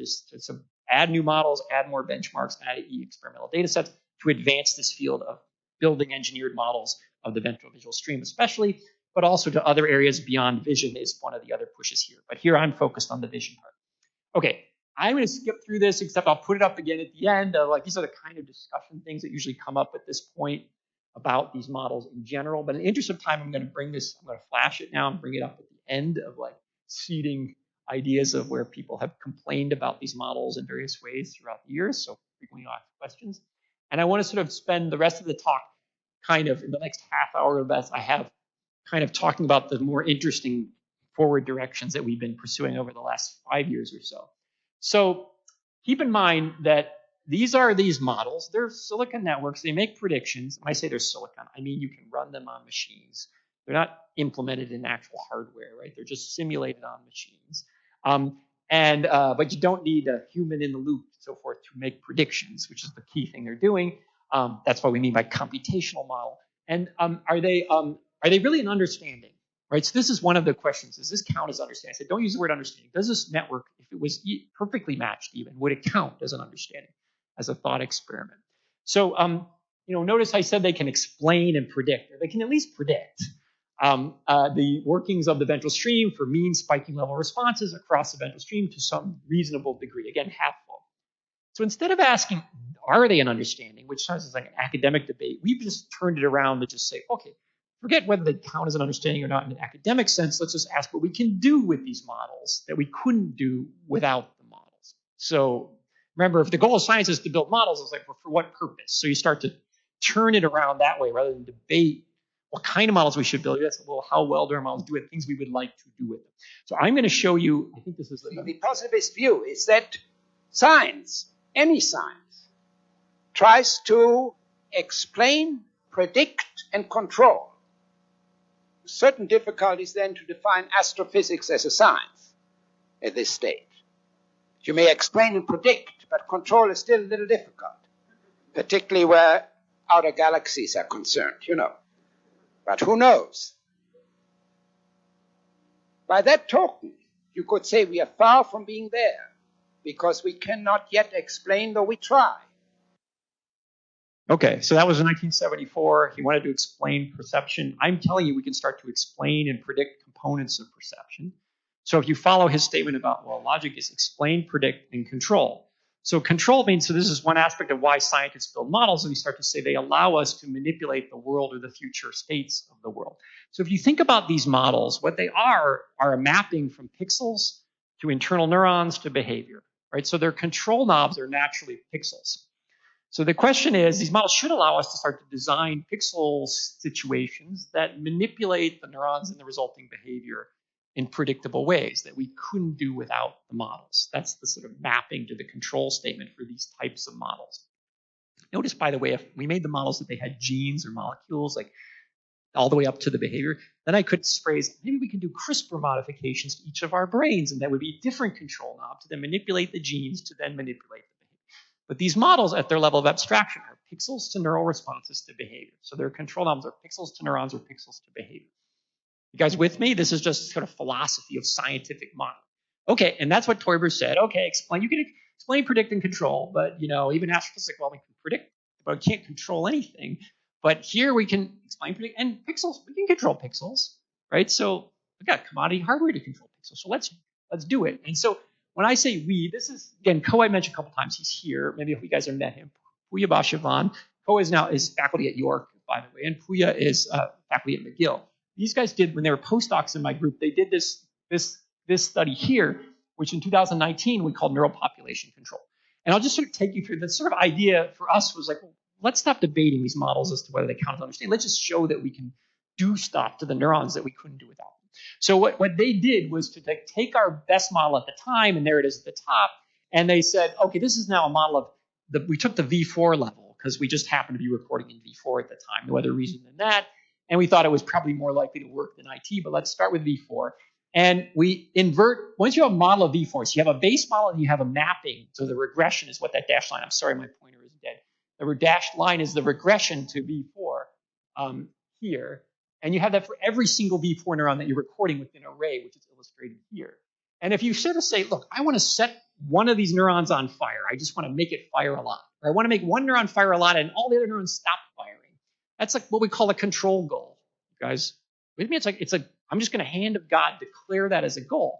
add new models, add more benchmarks, add experimental data sets to advance this field of building engineered models of the ventral visual stream especially, but also to other areas beyond vision is one of the other pushes here. But here I'm focused on the vision part. Okay, I'm going to skip through this, except I'll put it up again at the end. Like these are the kind of discussion things that usually come up at this point about these models in general. But in the interest of time, I'm going to flash it now and bring it up at the end of like seeding ideas of where people have complained about these models in various ways throughout the years. So frequently asked questions. And I want to sort of spend the rest of the talk kind of in the next half hour or less I have kind of talking about the more interesting forward directions that we've been pursuing over the last 5 years or so. So keep in mind that these are these models. They're silicon networks. They make predictions. When I say they're silicon, I mean you can run them on machines. They're not implemented in actual hardware, right? They're just simulated on machines. But you don't need a human in the loop and so forth to make predictions, which is the key thing they're doing. That's what we mean by computational model. And are they really an understanding, right? So this is one of the questions. Does this count as understanding? I said, don't use the word understanding. Does this network, if it was perfectly matched even, would it count as an understanding, as a thought experiment? So, notice I said they can explain and predict, or they can at least predict the workings of the ventral stream for mean spiking level responses across the ventral stream to some reasonable degree. Again, half full. So instead of asking, are they an understanding, which sounds like an academic debate, we've just turned it around to just say, okay, forget whether they count as an understanding or not in an academic sense. Let's just ask what we can do with these models that we couldn't do without the models. So remember, if the goal of science is to build models, it's like, well, for what purpose? So you start to turn it around that way rather than debate what kind of models we should build. That's, well, how well do our models do it? Things we would like to do with them. So I'm going to show you, I think this is the positivist view is that science, any science, tries to explain, predict, and control. Certain difficulties then to define astrophysics as a science at this stage. You may explain and predict, but control is still a little difficult, particularly where outer galaxies are concerned, But who knows? By that token, you could say we are far from being there, because we cannot yet explain, though we try. Okay, so that was in 1974. He wanted to explain perception. I'm telling you, we can start to explain and predict components of perception. So if you follow his statement about, well, logic is explain, predict, and control. So control means, so this is one aspect of why scientists build models, and we start to say they allow us to manipulate the world or the future states of the world. So if you think about these models, what they are a mapping from pixels to internal neurons to behavior, right? So their control knobs are naturally pixels. So the question is, these models should allow us to start to design pixel situations that manipulate the neurons and the resulting behavior in predictable ways that we couldn't do without the models. That's the sort of mapping to the control statement for these types of models. Notice, by the way, if we made the models that they had genes or molecules, like all the way up to the behavior, then I could phrase, maybe we can do CRISPR modifications to each of our brains, and that would be different control knobs to then manipulate the genes to then manipulate the behavior. But these models at their level of abstraction are pixels to neural responses to behavior. So their control knobs are pixels to neurons or pixels to behavior. You guys with me? This is just sort of philosophy of scientific modeling. Okay, and that's what Teuber said. Okay, you can explain, predict, and control, but even astrophysics, well, we can predict, but we can't control anything. But here we can explain, predict, and pixels, we can control pixels, right? So we've got commodity hardware to control pixels. So let's do it. And so when I say we, this is, again, Ko I mentioned a couple times. He's here. Maybe if you guys have met him. Puya Bashavan. Ko is faculty at York, by the way, and Puya is faculty at McGill. These guys did, when they were postdocs in my group, they did this study here, which in 2019 we called neural population control. And I'll just sort of take you through the sort of idea for us was like, well, let's stop debating these models as to whether they count as understanding. Let's just show that we can do stuff to the neurons that we couldn't do without them. So what they did was to take our best model at the time, and there it is at the top, and they said, okay, this is now a model of we took the V4 level because we just happened to be recording in V4 at the time, no other reason than that. And we thought it was probably more likely to work than IT, but let's start with V4. And we invert, once you have a model of V4, so you have a base model and you have a mapping. So the regression is what that dashed line, I'm sorry, my pointer is dead. The dashed line is the regression to V4 here. And you have that for every single V4 neuron that you're recording within an array, which is illustrated here. And if you sort of say, look, I want to set one of these neurons on fire. I just want to make it fire a lot. Or I want to make one neuron fire a lot and all the other neurons stop firing. That's like what we call a control goal. You guys, with me, I'm just going to hand of God declare that as a goal.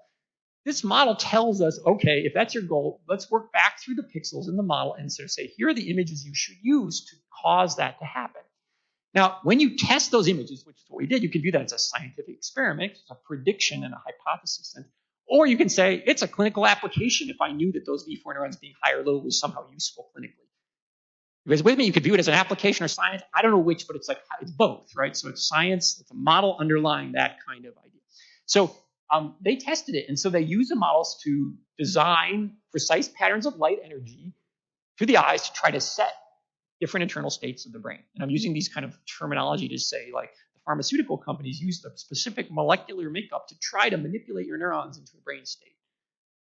This model tells us, okay, if that's your goal, let's work back through the pixels in the model and sort of say, here are the images you should use to cause that to happen. Now, when you test those images, which is what we did, you can do that as a scientific experiment, it's a prediction and a hypothesis. Or you can say, it's a clinical application if I knew that those V4 neurons being high or low was somehow useful clinically. You guys with me? You could view it as an application or science. I don't know which, but it's both, right? So it's science, it's a model underlying that kind of idea. So they tested it, and so they used the models to design precise patterns of light energy through the eyes to try to set different internal states of the brain. And I'm using these kind of terminology to say, like, the pharmaceutical companies use the specific molecular makeup to try to manipulate your neurons into a brain state,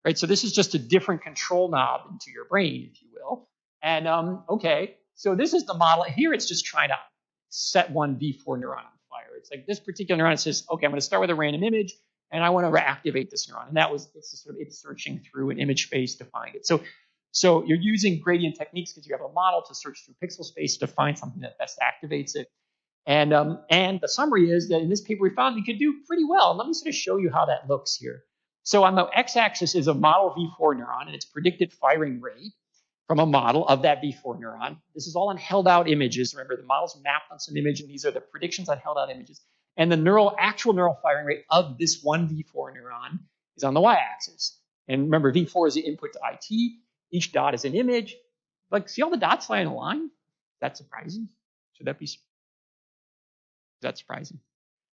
right? So this is just a different control knob into your brain, if you will. And okay, so this is the model. Here it's just trying to set one V4 neuron on fire. It's like this particular neuron says, okay, I'm going to start with a random image, and I want to reactivate this neuron. And it's searching through an image space to find it. So you're using gradient techniques because you have a model to search through pixel space to find something that best activates it. And the summary is that in this paper we found we could do pretty well. Let me sort of show you how that looks here. So on the x-axis is a model V4 neuron and its predicted firing rate from a model of that V4 neuron. This is all on held-out images. Remember, the model's mapped on some image, and these are the predictions on held-out images. And the actual neural firing rate of this one V4 neuron is on the y-axis. And remember, V4 is the input to IT. Each dot is an image. Like, see all the dots lie in a line? Is that surprising? Should that be? Is that surprising?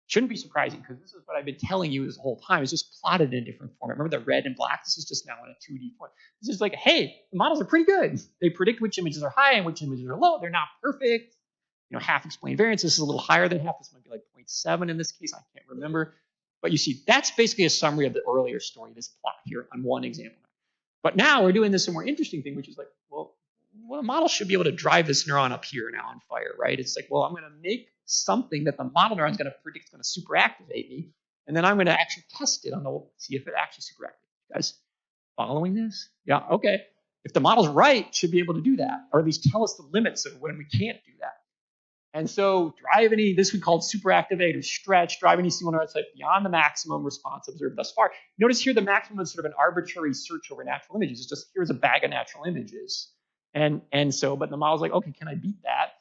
Shouldn't be surprising, because this is what I've been telling you this whole time. It's just plotted in a different format. Remember the red and black? This is just now in a 2D form. This is like, hey, the models are pretty good. They predict which images are high and which images are low. They're not perfect. You know, half explained variance. This is a little higher than half. This might be like 0.7 in this case. I can't remember. But you see, that's basically a summary of the earlier story, this plot here on one example. But now we're doing this more interesting thing, which is like, well, the model should be able to drive this neuron up here now on fire, right? It's like, well, I'm going to make something that the model neuron is going to predict is going to super activate me, and then I'm going to actually test it on the see if it actually super activates. You guys following this? Yeah, okay. If the model's right, it should be able to do that, or at least tell us the limits of when we can't do that. And so this we called super activate or stretch, drive any single neuron type beyond the maximum response observed thus far. Notice here the maximum is sort of an arbitrary search over natural images. It's just, here's a bag of natural images. And so, but the model's like, okay, can I beat that?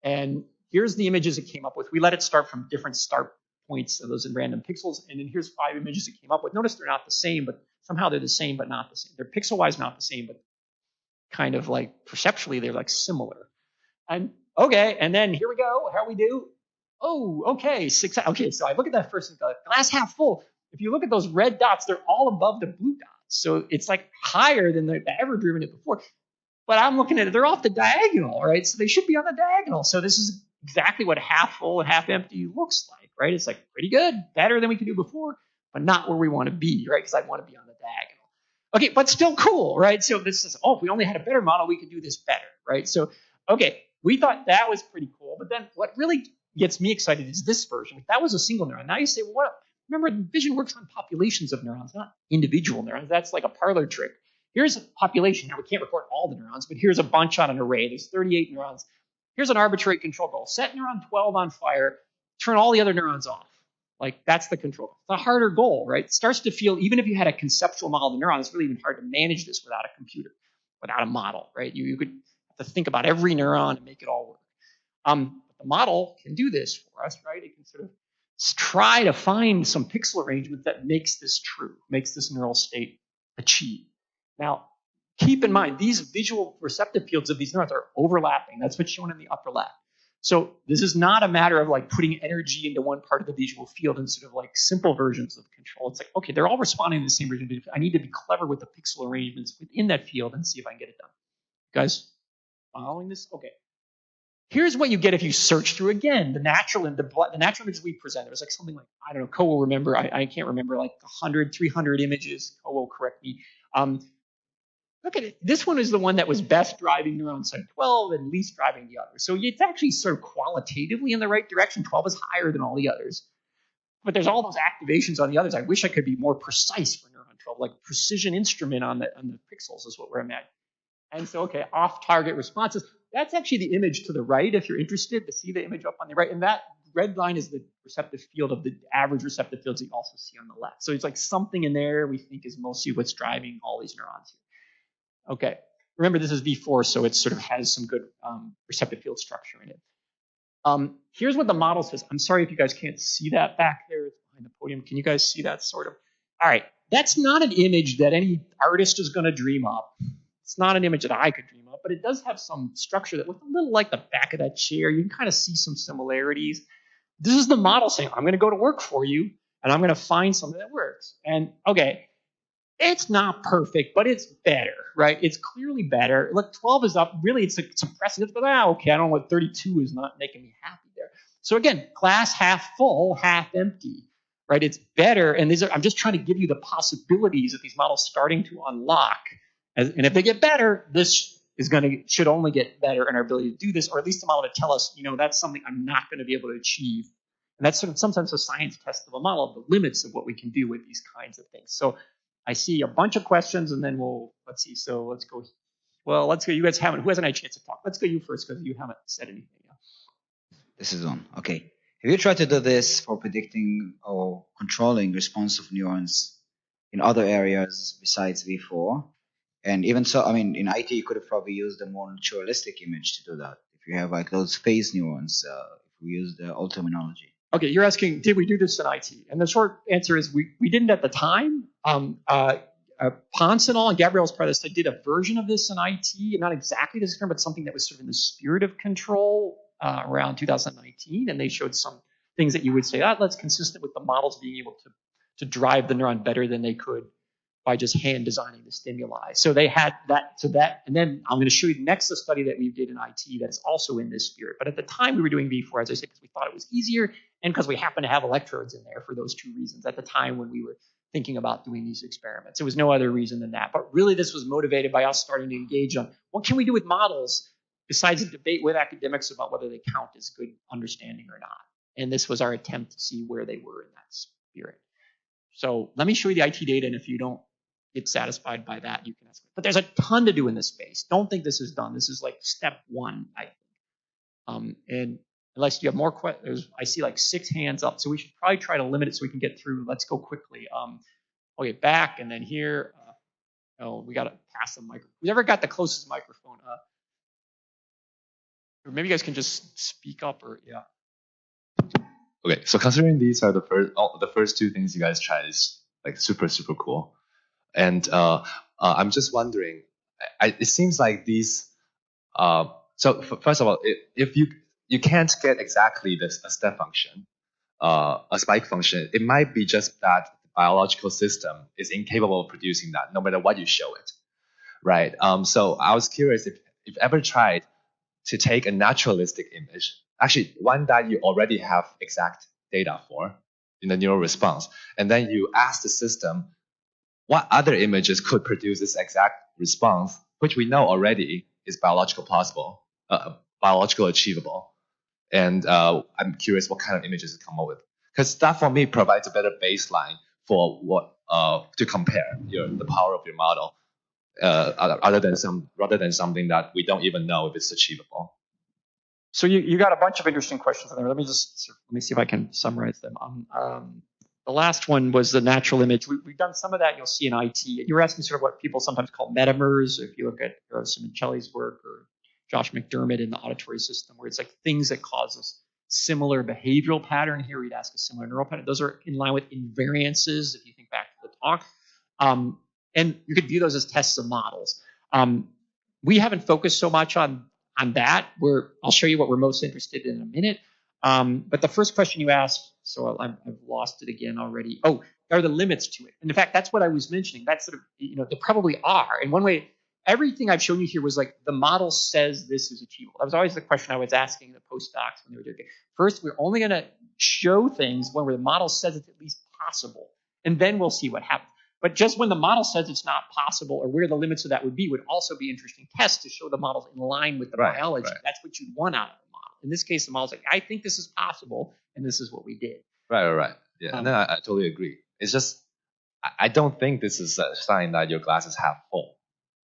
And here's the images it came up with. We let it start from different start points of those in random pixels. And then here's 5 images it came up with. Notice they're not the same, but somehow they're the same, but not the same. They're pixel-wise not the same, but kind of like perceptually, they're like similar. And okay, and then here we go. How we do? Oh, okay, 6. Okay, so I look at that first and the glass half full. If you look at those red dots, they're all above the blue dots. So it's like higher than they've ever driven it before. But I'm looking at it, they're off the diagonal, right? So they should be on the diagonal. So this is exactly what half full and half empty looks like, right? It's like pretty good, better than we could do before, but not where we want to be, right? Because I want to be on the diagonal. Okay, but still cool, right? So this is, if we only had a better model, we could do this better, right? So, okay, we thought that was pretty cool. But then what really gets me excited is this version. That was a single neuron. Now you say, well, what? Remember, vision works on populations of neurons, not individual neurons. That's like a parlor trick. Here's a population. Now, we can't record all the neurons, but here's a bunch on an array. There's 38 neurons. Here's an arbitrary control goal. Set neuron 12 on fire. Turn all the other neurons off. Like, that's the control goal. It's a harder goal, right? It starts to feel, even if you had a conceptual model of the neuron, it's really even hard to manage this without a computer, without a model, right? You could have to think about every neuron and make it all work. But the model can do this for us, right? It can sort of try to find some pixel arrangement that makes this true, makes this neural state achieve. Now, keep in mind, these visual receptive fields of these neurons are overlapping. That's what's shown in the upper left. So this is not a matter of like putting energy into one part of the visual field and sort of like simple versions of control. It's like, okay, they're all responding to the same region. I need to be clever with the pixel arrangements within that field and see if I can get it done. You guys following this? Okay. Here's what you get if you search through, again, the natural images we presented. It was like something like, I don't know, Co will remember. I can't remember, like 100, 300 images. Co will correct me. Look at it. This one is the one that was best driving neuron site 12 and least driving the others. So it's actually sort of qualitatively in the right direction. 12 is higher than all the others. But there's all those activations on the others. I wish I could be more precise for neuron control, like precision instrument on the pixels is what we're at. And so, okay, off-target responses. That's actually the image to the right, if you're interested to see the image up on the right. And that red line is the receptive field of the average receptive fields you also see on the left. So it's like something in there we think is mostly what's driving all these neurons here. Okay, remember this is V4, so it sort of has some good receptive field structure in it. Here's what the model says. I'm sorry if you guys can't see that back there. It's behind the podium. Can you guys see that sort of? All right, that's not an image that any artist is going to dream up. It's not an image that I could dream up, but it does have some structure that looks a little like the back of that chair. You can kind of see some similarities. This is the model saying, I'm going to go to work for you, and I'm going to find something that works. And, okay, it's not perfect, but it's better, right? It's clearly better. Look, 12 is up. Really, it's a precedent, but okay, I don't know what 32 is not making me happy there. So again, glass half full, half empty, right? It's better, and I'm just trying to give you the possibilities of these models starting to unlock. And if they get better, this should only get better in our ability to do this, or at least the model to tell us, that's something I'm not going to be able to achieve. And that's sort of sometimes a science test of a model, the limits of what we can do with these kinds of things. So I see a bunch of questions, and then let's see. So let's go. Well, let's go. You guys haven't. Who hasn't had a chance to talk? Let's go you first because you haven't said anything yet. This is on. Okay. Have you tried to do this for predicting or controlling responsive neurons in other areas besides V4? And even so, I mean, in IT, you could have probably used a more naturalistic image to do that. If you have like those phase neurons, if we use the old terminology. Okay, you're asking, did we do this in IT? And the short answer is we didn't at the time. Ponce and all, and Gabrielle's part of this, I did a version of this in IT, not exactly this term, but something that was sort of in the spirit of control around 2019. And they showed some things that you would say, that's consistent with the models being able to drive the neuron better than they could by just hand designing the stimuli. So they had that, and then I'm going to show you next the study that we did in IT that's also in this spirit. But at the time we were doing V4, as I said, because we thought it was easier and because we happened to have electrodes in there for those two reasons at the time when we were thinking about doing these experiments. It was no other reason than that. But really this was motivated by us starting to engage on what can we do with models besides a debate with academics about whether they count as good understanding or not. And this was our attempt to see where they were in that spirit. So let me show you the IT data, and if you don't get satisfied by that, you can ask. But there's a ton to do in this space. Don't think this is done. This is like step one, I think. And unless you have more questions, I see like 6 hands up, so we should probably try to limit it so we can get through. Let's go quickly. Okay, back and then here. We got to pass the microphone. Whoever got the closest microphone? Or maybe you guys can just speak up, or yeah. Okay, so considering these are the first two things you guys tried is like super cool. And I'm just wondering, it seems like these. So first of all, if you can't get exactly a step function, a spike function, it might be just that the biological system is incapable of producing that, no matter what you show it, right? So I was curious if you've ever tried to take a naturalistic image, actually one that you already have exact data for in the neural response, and then you ask the system what other images could produce this exact response, which we know already is biological achievable. And I'm curious what kind of images it come up with, because that for me provides a better baseline for what to compare the power of your model, rather than something that we don't even know if it's achievable. So you got a bunch of interesting questions in there. Let me see if I can summarize them. The last one was the natural image. We've done some of that. You'll see in IT. You were asking sort of what people sometimes call metamers. If you look at Simoncelli's work or Josh McDermott in the auditory system, where it's like things that cause us similar behavioral pattern. Here we'd ask a similar neural pattern. Those are in line with invariances, if you think back to the talk. And you could view those as tests of models. We haven't focused so much on that. I'll show you what we're most interested in a minute. But the first question you asked, so I've lost it again already. Oh, are the limits to it? And in fact, that's what I was mentioning. That's sort of, there probably are. In one way, everything I've shown you here was like the model says this is achievable. That was always the question I was asking the postdocs when they were doing it. First, we're only going to show things when the model says it's at least possible, and then we'll see what happens. But just when the model says it's not possible, or where the limits of that would also be interesting tests to show the models in line with the biology. Right. That's what you'd want out of the model. In this case, the model's like, I think this is possible, and this is what we did. Right. Yeah, no, I totally agree. It's just I don't think this is a sign that your glass is half full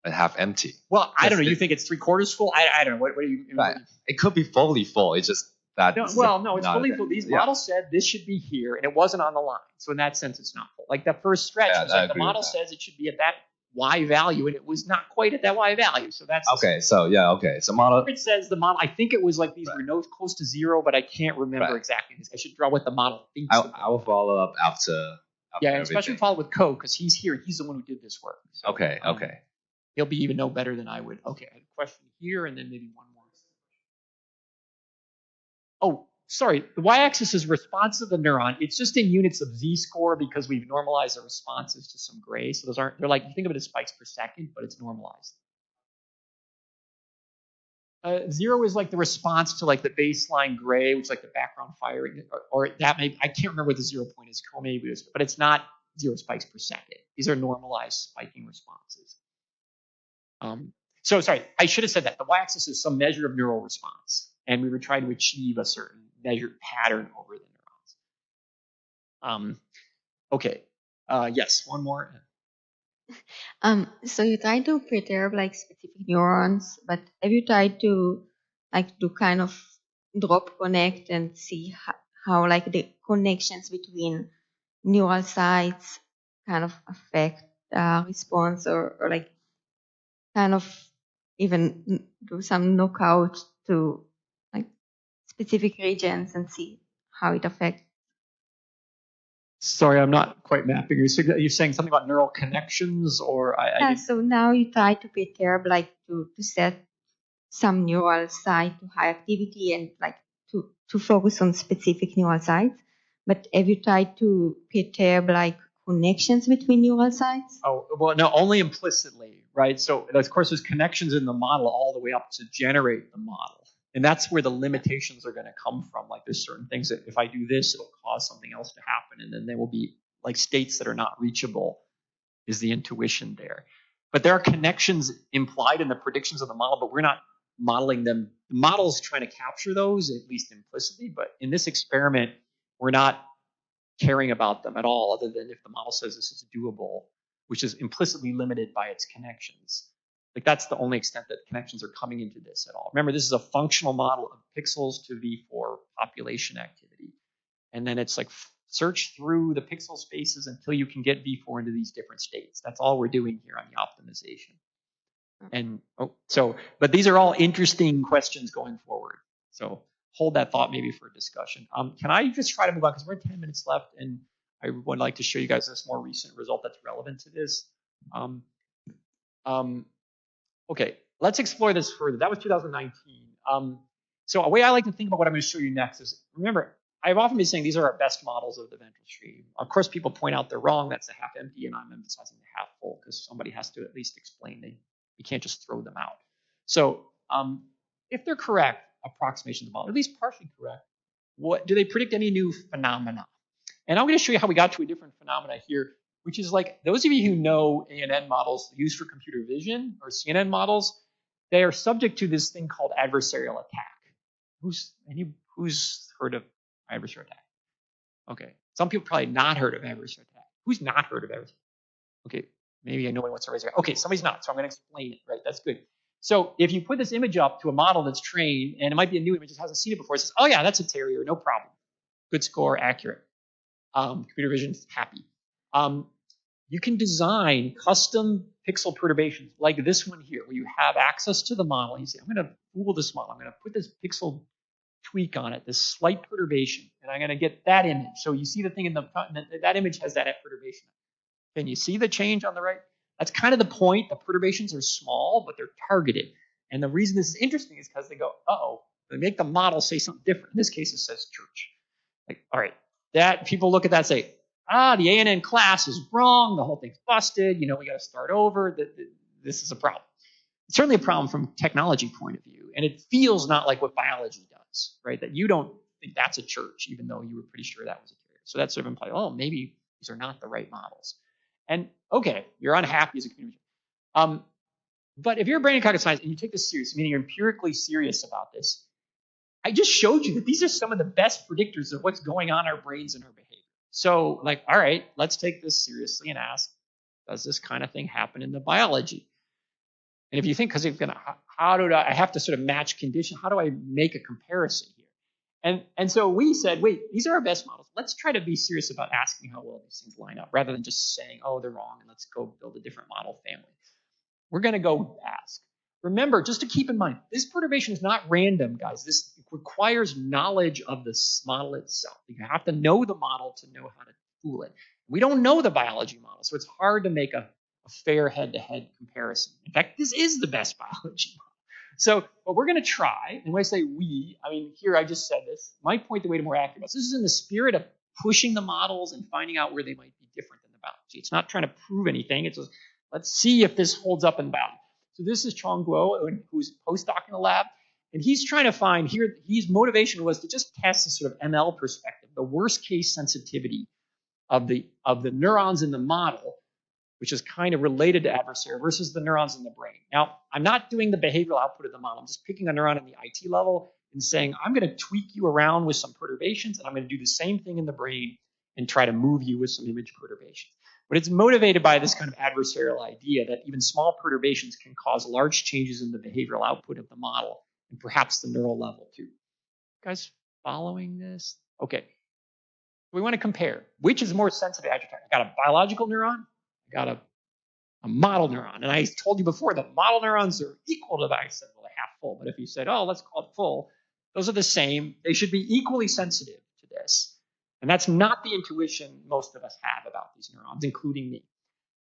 and half empty. Well, I don't know. Yes, You think it's 3/4 full? I don't know. What do you? Right. It could be fully full. It's just that. No, this is well, no, it's not fully okay. full. These Yeah. models said this should be here, and it wasn't on the line. So in that sense, it's not full. Like that first stretch, Yeah, was I like the agree with model that. says it should be at that Y value, and it was not quite at that Y value. So that's Okay. So yeah. Okay. So model. It says the model. I think it was like these Right. were no close to 0, but I can't remember Right. exactly. I should draw what the model thinks. I will follow up after. Yeah, and especially everything. follow with Co because he's here. He's the one who did this work. So, Okay. Okay. He'll be even know better than I would. Okay, I had a question here, and then maybe one more. Oh, sorry. The y-axis is response of the neuron. It's just in units of z-score because we've normalized the responses to some gray. So those aren't. They're like, you think of it as spikes per second, but it's normalized. 0 is like the response to like the baseline gray, which is like the background firing, or that may, I can't remember what the 0 point is, maybe it is, but it's not 0 spikes per second. These are normalized spiking responses. So sorry, I should have said that. The y-axis is some measure of neural response, and we were trying to achieve a certain measured pattern over the neurons. Okay, yes, one more. So you try to perturb like specific neurons, but have you tried to like do kind of drop connect and see how like the connections between neural sites kind of affect response or like kind of even do some knockout to like specific regions and see how it affects? Sorry, I'm not quite mapping. You're saying something about neural connections, or Yeah, so now you try to perturb like to set some neural site to high activity and like to focus on specific neural sites. But have you tried to perturb like connections between neural sites? Oh, well, no, only implicitly, right? So of course there's connections in the model all the way up to generate the model. And that's where the limitations are going to come from. Like there's certain things that if I do this, it'll cause something else to happen. And then there will be like states that are not reachable is the intuition there. But there are connections implied in the predictions of the model, but we're not modeling them. The model's trying to capture those, at least implicitly. But in this experiment, we're not caring about them at all, other than if the model says this is doable, which is implicitly limited by its connections. Like that's the only extent that connections are coming into this at all. Remember, this is a functional model of pixels to V4 population activity. And then it's like search through the pixel spaces until you can get V4 into these different states. That's all we're doing here on the optimization. And but these are all interesting questions going forward. So hold that thought maybe for a discussion. Can I just try to move on because we're at 10 minutes left and I would like to show you guys this more recent result that's relevant to this. Okay, let's explore this further. That was 2019. So a way I like to think about what I'm going to show you next is, remember, I've often been saying these are our best models of the ventral stream. Of course, people point out they're wrong. That's the half empty, and I'm emphasizing the half full because somebody has to at least explain you can't just throw them out. So if they're correct, approximations of the model, at least partially correct, what do they predict any new phenomena? And I'm going to show you how we got to a different phenomena here, which is like those of you who know ANN models used for computer vision or CNN models, they are subject to this thing called adversarial attack. Who's heard of adversarial attack? Okay, some people probably not heard of adversarial attack. Who's not heard of adversarial? Okay, maybe nobody wants to raise their hand. Okay, somebody's not, so I'm going to explain it. Right, that's good. So if you put this image up to a model that's trained, and it might be a new image, it hasn't seen it before, it says, oh yeah, that's a terrier, no problem. Good score, accurate. Computer vision's happy. You can design custom pixel perturbations like this one here, where you have access to the model. You say, I'm going to fool this model. I'm going to put this pixel tweak on it, this slight perturbation, and I'm going to get that image. So you see the thing in that image has that perturbation. Can you see the change on the right? That's kind of the point. The perturbations are small, but they're targeted. And the reason this is interesting is because they go, they make the model say something different. In this case, it says church. Like, all right, that people look at that and say, the ANN class is wrong. The whole thing's busted. We got to start over. This is a problem. It's certainly a problem from a technology point of view. And it feels not like what biology does, right? That you don't think that's a church, even though you were pretty sure that was a carrier. So that's sort of implied, maybe these are not the right models. And okay, you're unhappy as a community. But if you're a brain and cognitive science and you take this serious, meaning you're empirically serious about this, I just showed you that these are some of the best predictors of what's going on in our brains and our behavior. So like, all right, let's take this seriously and ask, does this kind of thing happen in the biology? And if you think, because how do I have to sort of match condition? How do I make a comparison here? And so we said, wait, these are our best models. Let's try to be serious about asking how well these things line up, rather than just saying, oh, they're wrong, and let's go build a different model family. We're going to go ask. Remember, just to keep in mind, this perturbation is not random, guys. This requires knowledge of the model itself. You have to know the model to know how to fool it. We don't know the biology model, so it's hard to make a fair head-to-head comparison. In fact, this is the best biology model. So what we're going to try, and when I say we, I mean, here I just said this, might point the way to more accurate. So this is in the spirit of pushing the models and finding out where they might be different than the biology. It's not trying to prove anything. It's just, let's see if this holds up in biology. So this is Chong Guo, who's a postdoc in the lab. And he's trying to find here, his motivation was to just test the sort of ML perspective, the worst case sensitivity of the neurons in the model, which is kind of related to adversarial, versus the neurons in the brain. Now, I'm not doing the behavioral output of the model. I'm just picking a neuron in the IT level and saying, I'm going to tweak you around with some perturbations, and I'm going to do the same thing in the brain and try to move you with some image perturbations. But it's motivated by this kind of adversarial idea that even small perturbations can cause large changes in the behavioral output of the model, and perhaps the neural level too. You guys following this? Okay. We want to compare. Which is more sensitive to agitator? I got a biological neuron. I got a model neuron. And I told you before that model neurons are equal to, I said, well, half full. But if you said, oh, let's call it full, those are the same. They should be equally sensitive to this. And that's not the intuition most of us have about these neurons, including me.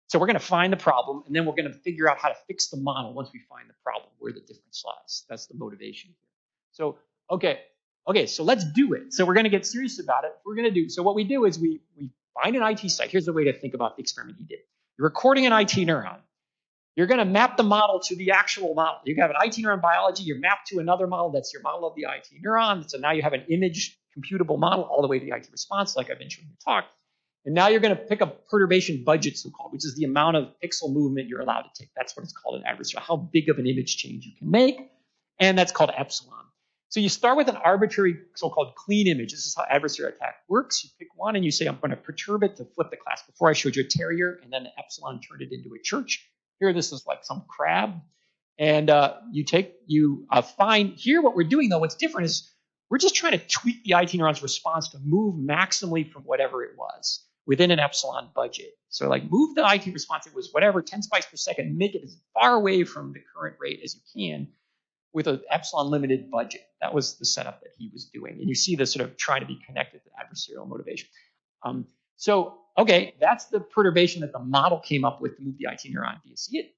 So we're going to find the problem, and then we're going to figure out how to fix the model once we find the problem, where the difference lies. That's the motivation here. So, okay, so let's do it. So we're going to get serious about it. We're going to do, so what we do is we find an IT site. Here's the way to think about the experiment he did. You're recording an IT neuron. You're going to map the model to the actual model. You have an IT neuron biology. You're mapped to another model. That's your model of the IT neuron. So now you have an image computable model all the way to the IT response, like I mentioned in the talk. And now you're going to pick a perturbation budget, so-called, which is the amount of pixel movement you're allowed to take. That's what it's called in adversarial, how big of an image change you can make. And that's called epsilon. So you start with an arbitrary so-called clean image. This is how adversarial attack works. You pick one and you say, I'm going to perturb it to flip the class. Before I showed you a terrier, and then the epsilon turned it into a church. Here, this is like some crab. And you find, here what we're doing, though, what's different is we're just trying to tweak the IT neuron's response to move maximally from whatever it was within an epsilon budget. So like move the IT response, it was whatever, 10 spikes per second, make it as far away from the current rate as you can with an epsilon limited budget. That was the setup that he was doing. And you see this sort of trying to be connected to adversarial motivation. Okay, that's the perturbation that the model came up with to move the IT neuron. Do you see it?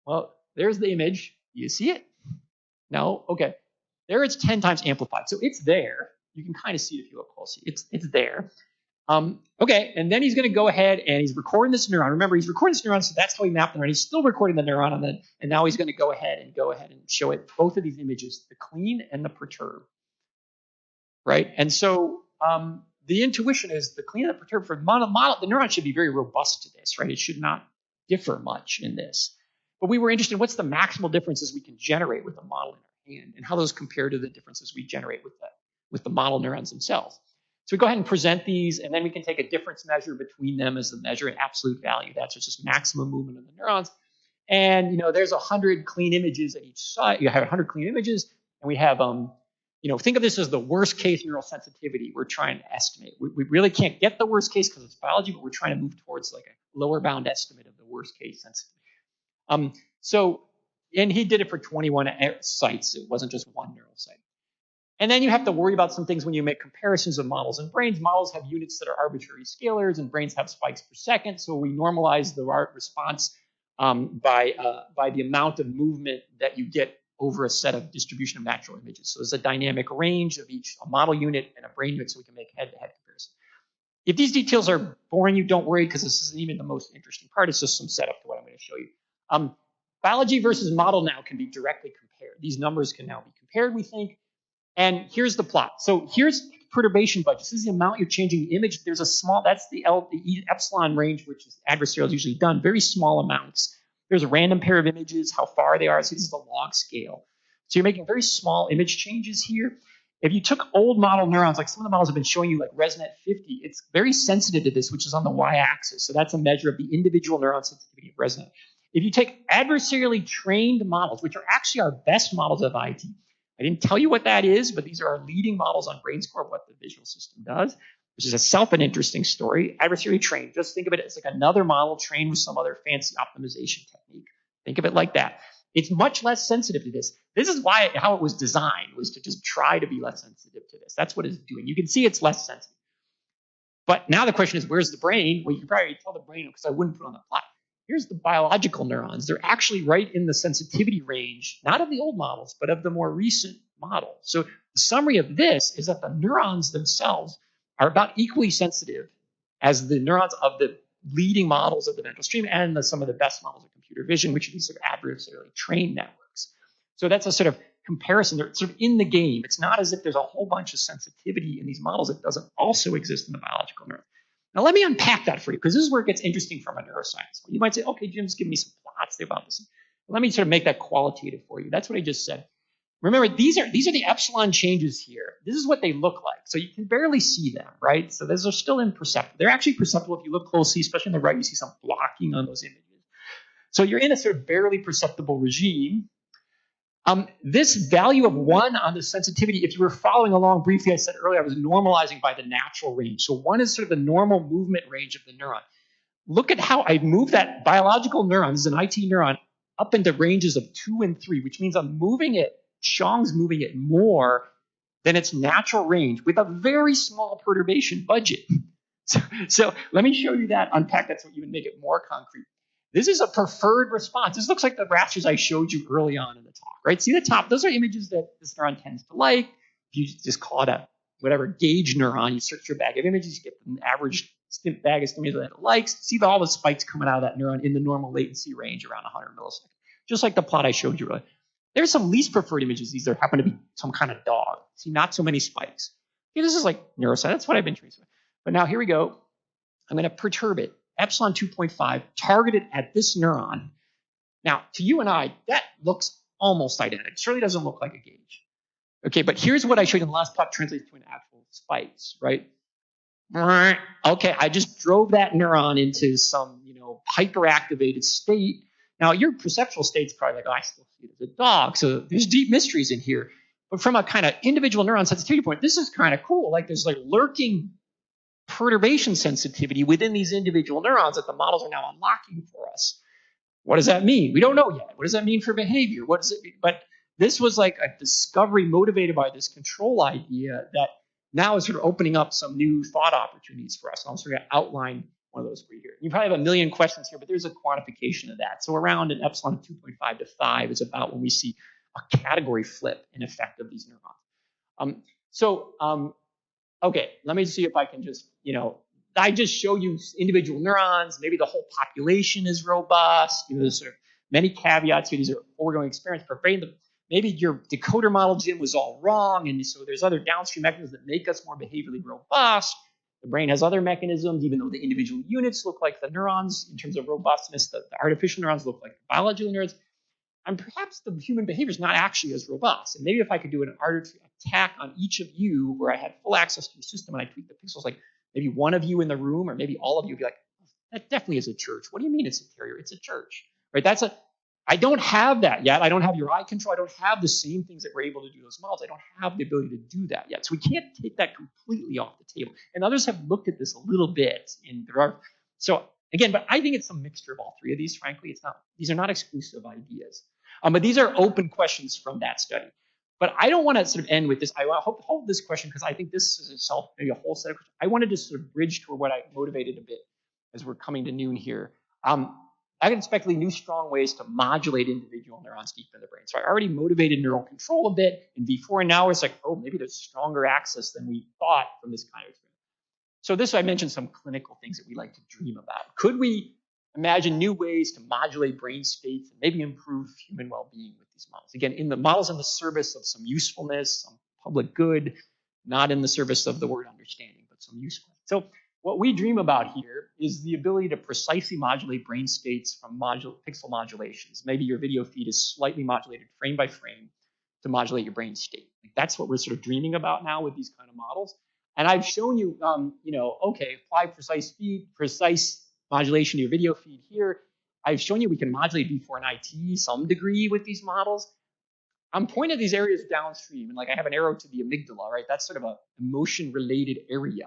Well, there's the image. Do you see it? No? Okay. There it's 10 times amplified. So it's there. You can kind of see it if you look closely. It's there. Okay, and then he's going to go ahead and he's recording this neuron. Remember, he's recording this neuron, so that's how he mapped the neuron. He's still recording the neuron, and now he's going to go ahead and show it both of these images, the clean and the perturb. Right? And so the intuition is the clean and the perturb for the neuron should be very robust to this, right? It should not differ much in this. But we were interested in what's the maximal differences we can generate with the model in our hand, and how those compare to the differences we generate with the model neurons themselves. So we go ahead and present these, and then we can take a difference measure between them as the measure in absolute value. That's just maximum movement of the neurons. And there's 100 clean images at each side. You have 100 clean images, and we have think of this as the worst case neural sensitivity we're trying to estimate. We really can't get the worst case because it's biology, but we're trying to move towards like a lower bound estimate of the worst case sensitivity. And he did it for 21 sites. It wasn't just one neural site. And then you have to worry about some things when you make comparisons of models and brains. Models have units that are arbitrary scalars, and brains have spikes per second. So we normalize the response by the amount of movement that you get over a set of distribution of natural images. So there's a dynamic range of each a model unit and a brain unit, so we can make head-to-head comparison. If these details are boring you, don't worry, because this isn't even the most interesting part. It's just some setup to what I'm going to show you. Biology versus model now can be directly compared. These numbers can now be compared, we think. And here's the plot. So here's perturbation budget. This is the amount you're changing the image. There's a small, that's the epsilon range, which is adversarial usually done, very small amounts. There's a random pair of images, how far they are. So this is the log scale. So you're making very small image changes here. If you took old model neurons, like some of the models have been showing you, like ResNet 50, it's very sensitive to this, which is on the y-axis. So that's a measure of the individual neuron sensitivity of ResNet. If you take adversarially trained models, which are actually our best models of IT, I didn't tell you what that is, but these are our leading models on BrainScore of what the visual system does, which is itself an interesting story. Adversarially trained, just think of it as like another model trained with some other fancy optimization technique. Think of it like that. It's much less sensitive to this. This is why how it was designed, was to just try to be less sensitive to this. That's what it's doing. You can see it's less sensitive. But now the question is, where's the brain? Well, you can probably tell the brain because I wouldn't put it on the plot. Here's the biological neurons. They're actually right in the sensitivity range, not of the old models, but of the more recent model. So the summary of this is that the neurons themselves are about equally sensitive as the neurons of the leading models of the ventral stream and some of the best models of computer vision, which are these sort of adversarially trained networks. So that's a sort of comparison. They're sort of in the game. It's not as if there's a whole bunch of sensitivity in these models that doesn't also exist in the biological neurons. Now, let me unpack that for you, because this is where it gets interesting from a neuroscience. You might say, okay, Jim's giving me some plots about this. Let me sort of make that qualitative for you. That's what I just said. Remember, these are the epsilon changes here. This is what they look like. So you can barely see them, right? So those are still imperceptible. They're actually perceptible if you look closely, especially on the right, you see some blocking on those images. So you're in a sort of barely perceptible regime. This value of 1 on the sensitivity, if you were following along briefly, I said earlier, I was normalizing by the natural range. So 1 is sort of the normal movement range of the neuron. Look at how I move that biological neuron, this is an IT neuron, up into ranges of 2 and 3, which means I'm moving it, Xiang's moving it more than its natural range with a very small perturbation budget. So let me show you that, unpack that so you can make it more concrete. This is a preferred response. This looks like the rasters I showed you early on in the talk, right? See the top? Those are images that this neuron tends to like. If you just call it a whatever gauge neuron, you search your bag of images, you get an average bag of stimuli that it likes. See all the spikes coming out of that neuron in the normal latency range around 100 milliseconds, just like the plot I showed you earlier. There's some least preferred images. These that happen to be some kind of dog. See, not so many spikes. Okay, this is like neuroscience. That's what I've been tracing. But now here we go. I'm going to perturb it. Epsilon 2.5, targeted at this neuron. Now, to you and I, that looks almost identical. It certainly doesn't look like a gauge. Okay, but here's what I showed you in the last plot translates to an actual spikes, right? Okay, I just drove that neuron into some, hyperactivated state. Now, your perceptual state's probably like, oh, I still see it as a dog. So there's deep mysteries in here. But from a kind of individual neuron sensitivity point, this is kind of cool. Like there's like lurking perturbation sensitivity within these individual neurons that the models are now unlocking for us. What does that mean? We don't know yet. What does that mean for behavior? What does it mean? But this was like a discovery motivated by this control idea that now is sort of opening up some new thought opportunities for us. And I'm sort of going to outline one of those for you here. You probably have a million questions here, but there's a quantification of that. So around an epsilon of 2.5 to 5 is about when we see a category flip in effect of these neurons. Okay, let me see if I can just, I just show you individual neurons. Maybe the whole population is robust. There's sort of many caveats here. These are foregoing experiments. Maybe your decoder model, Jim, was all wrong. And so there's other downstream mechanisms that make us more behaviorally robust. The brain has other mechanisms, even though the individual units look like the neurons in terms of robustness. The artificial neurons look like the biological neurons. And perhaps the human behavior is not actually as robust. And maybe if I could do an arbitrary attack on each of you where I had full access to the system and I tweak the pixels, like maybe one of you in the room or maybe all of you would be like, that definitely is a church. What do you mean it's a carrier? It's a church, right? I don't have that yet. I don't have your eye control. I don't have the same things that we're able to do those models. I don't have the ability to do that yet. So we can't take that completely off the table. And others have looked at this a little bit. But I think it's some mixture of all three of these, frankly. These are not exclusive ideas. But these are open questions from that study. But I don't want to sort of end with this. I hold this question because I think this is itself maybe a whole set of questions. I wanted to sort of bridge toward what I motivated a bit as we're coming to noon here. I can speculate new strong ways to modulate individual neurons deep in the brain. So I already motivated neural control a bit in V4, and now it's like, oh, maybe there's stronger access than we thought from this kind of experiment. So this, I mentioned some clinical things that we like to dream about. Could we imagine new ways to modulate brain states and maybe improve human well-being with these models? Again, in the models in the service of some usefulness, some public good, not in the service of the word understanding, but some usefulness. So what we dream about here is the ability to precisely modulate brain states from pixel modulations. Maybe your video feed is slightly modulated frame by frame to modulate your brain state. Like that's what we're sort of dreaming about now with these kind of models. And I've shown you, okay, apply precise modulation to your video feed here. I've shown you we can modulate V4 and IT some degree with these models. I'm pointing at these areas downstream, and like I have an arrow to the amygdala, right? That's sort of a emotion-related area.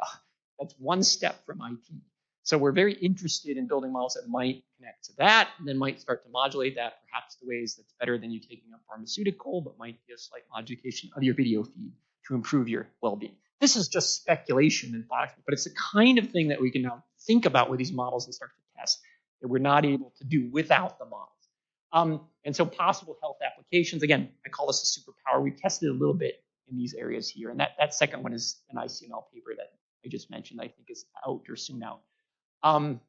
That's one step from IT. So we're very interested in building models that might connect to that, and then might start to modulate that perhaps the ways that's better than you taking a pharmaceutical, but might be a slight modification of your video feed to improve your well-being. This is just speculation and thought, but it's the kind of thing that we can now think about with these models and start to test that we're not able to do without the models. And so possible health applications, again, I call this a superpower. We've tested a little bit in these areas here. And that second one is an ICML paper that I just mentioned, I think is out or soon out. And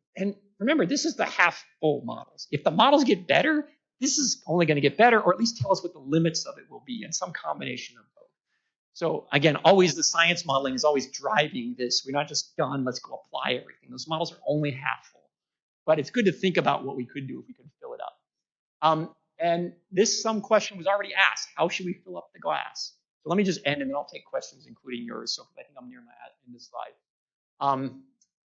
remember, this is the half full models. If the models get better, this is only going to get better, or at least tell us what the limits of it will be, and some combination of both. So again, always the science modeling is always driving this. We're not just done, let's go apply everything. Those models are only half full. But it's good to think about what we could do if we could fill it up. And some question was already asked. How should we fill up the glass? So let me just end, and then I'll take questions, including yours. So I think I'm near my end of the slide.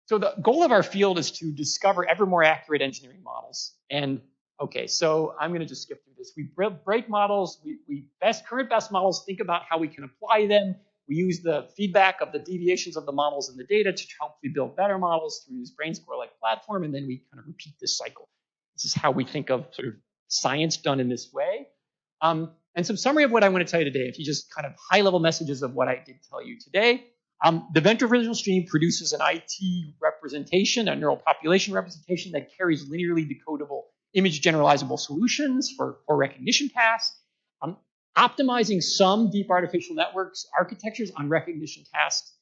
So the goal of our field is to discover ever more accurate engineering models. And okay, so I'm going to just skip through this. We break models. We current best models. Think about how we can apply them. We use the feedback of the deviations of the models and the data to help we build better models through this BrainScore-like platform, and then we kind of repeat this cycle. This is how we think of sort of science done in this way. And some summary of what I want to tell you today, if you just kind of high-level messages of what I did tell you today. The ventral visual stream produces an IT representation, a neural population representation that carries linearly decodable image generalizable solutions for recognition tasks. Optimizing some deep artificial networks architectures on recognition tasks,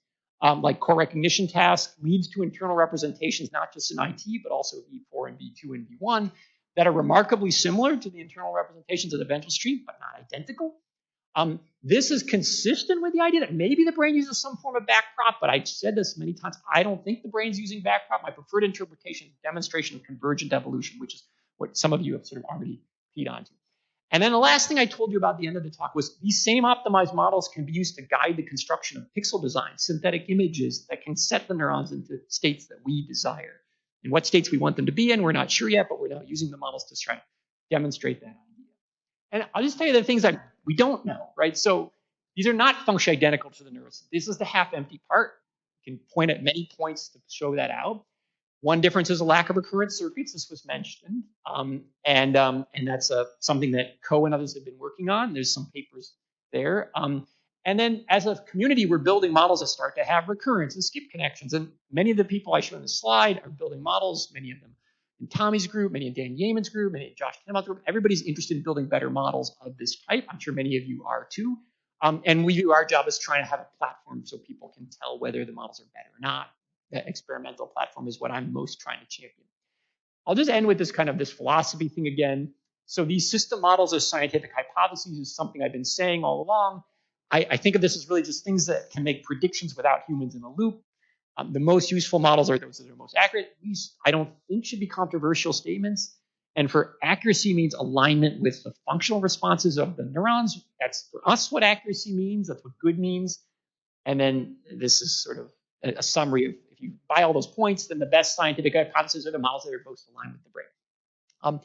like core recognition tasks, leads to internal representations, not just in IT, but also V4 and V2 and V1, that are remarkably similar to the internal representations of the ventral stream, but not identical. This is consistent with the idea that maybe the brain uses some form of backprop, but I've said this many times. I don't think the brain's using backprop. My preferred interpretation is demonstration of convergent evolution, which is what some of you have sort of already keyed onto. And then the last thing I told you about at the end of the talk was these same optimized models can be used to guide the construction of pixel design, synthetic images that can set the neurons into states that we desire. In what states we want them to be in, we're not sure yet, but we're now using the models to try to demonstrate that idea. And I'll just tell you the things that we don't know, right? So these are not functionally identical to the neurons. This is the half-empty part. You can point at many points to show that out. One difference is a lack of recurrent circuits. This was mentioned, and that's something that Ko and others have been working on. There's some papers there. And then as a community, we're building models that start to have recurrence and skip connections. And many of the people I show in the slide are building models, many of them in Tommy's group, many in Dan Yeaman's group, many in Josh Tenenbaum's group. Everybody's interested in building better models of this type. I'm sure many of you are too. And our job is trying to have a platform so people can tell whether the models are better or not. The experimental platform is what I'm most trying to champion. I'll just end with this philosophy thing again. So these system models as scientific hypotheses is something I've been saying all along. I think of this as really just things that can make predictions without humans in the loop. The most useful models are those that are most accurate. These I don't think should be controversial statements. And for accuracy means alignment with the functional responses of the neurons. That's for us what accuracy means. That's what good means. And then this is sort of a summary of if you buy all those points, then the best scientific hypotheses are the models that are most aligned with the brain.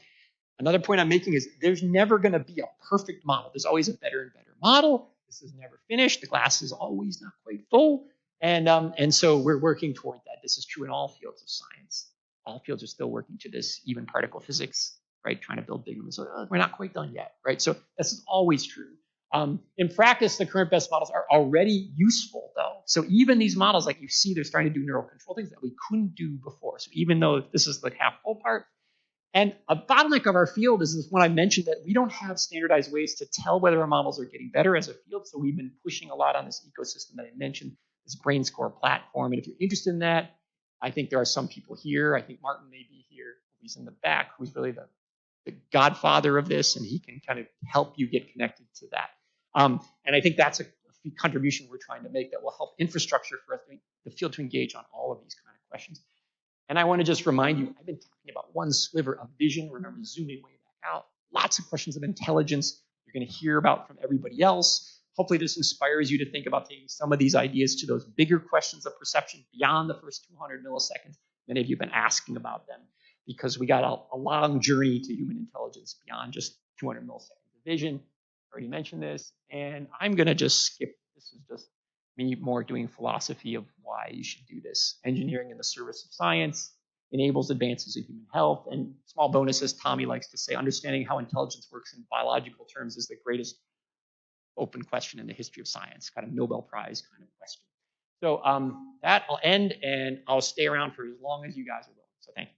Another point I'm making is there's never going to be a perfect model. There's always a better and better model. This is never finished. The glass is always not quite full. And so we're working toward that. This is true in all fields of science. All fields are still working to this, even particle physics, right? Trying to build big ones. So we're not quite done yet, right? So this is always true. In practice, the current best models are already useful, though. So even these models, like you see, they're starting to do neural control things that we couldn't do before. So even though this is the half full part, and a bottleneck of our field is when I mentioned that we don't have standardized ways to tell whether our models are getting better as a field. So we've been pushing a lot on this ecosystem that I mentioned, this BrainScore platform. And if you're interested in that, I think there are some people here. I think Martin may be here. He's in the back, who's really the godfather of this, and he can kind of help you get connected to that. And I think that's a contribution we're trying to make that will help infrastructure for the field to engage on all of these kind of questions. And I want to just remind you, I've been talking about one sliver of vision. Remember, zooming way back out. Lots of questions of intelligence. You're going to hear about from everybody else. Hopefully this inspires you to think about taking some of these ideas to those bigger questions of perception beyond the first 200 milliseconds. Many of you have been asking about them because we got a long journey to human intelligence beyond just 200 milliseconds of vision. I already mentioned this, and I'm going to just skip. This is just me more doing philosophy of why you should do this. Engineering in the service of science enables advances in human health. And small bonuses, Tommy likes to say, understanding how intelligence works in biological terms is the greatest open question in the history of science, kind of Nobel Prize kind of question. So that I'll end, and I'll stay around for as long as you guys are willing. So thank you.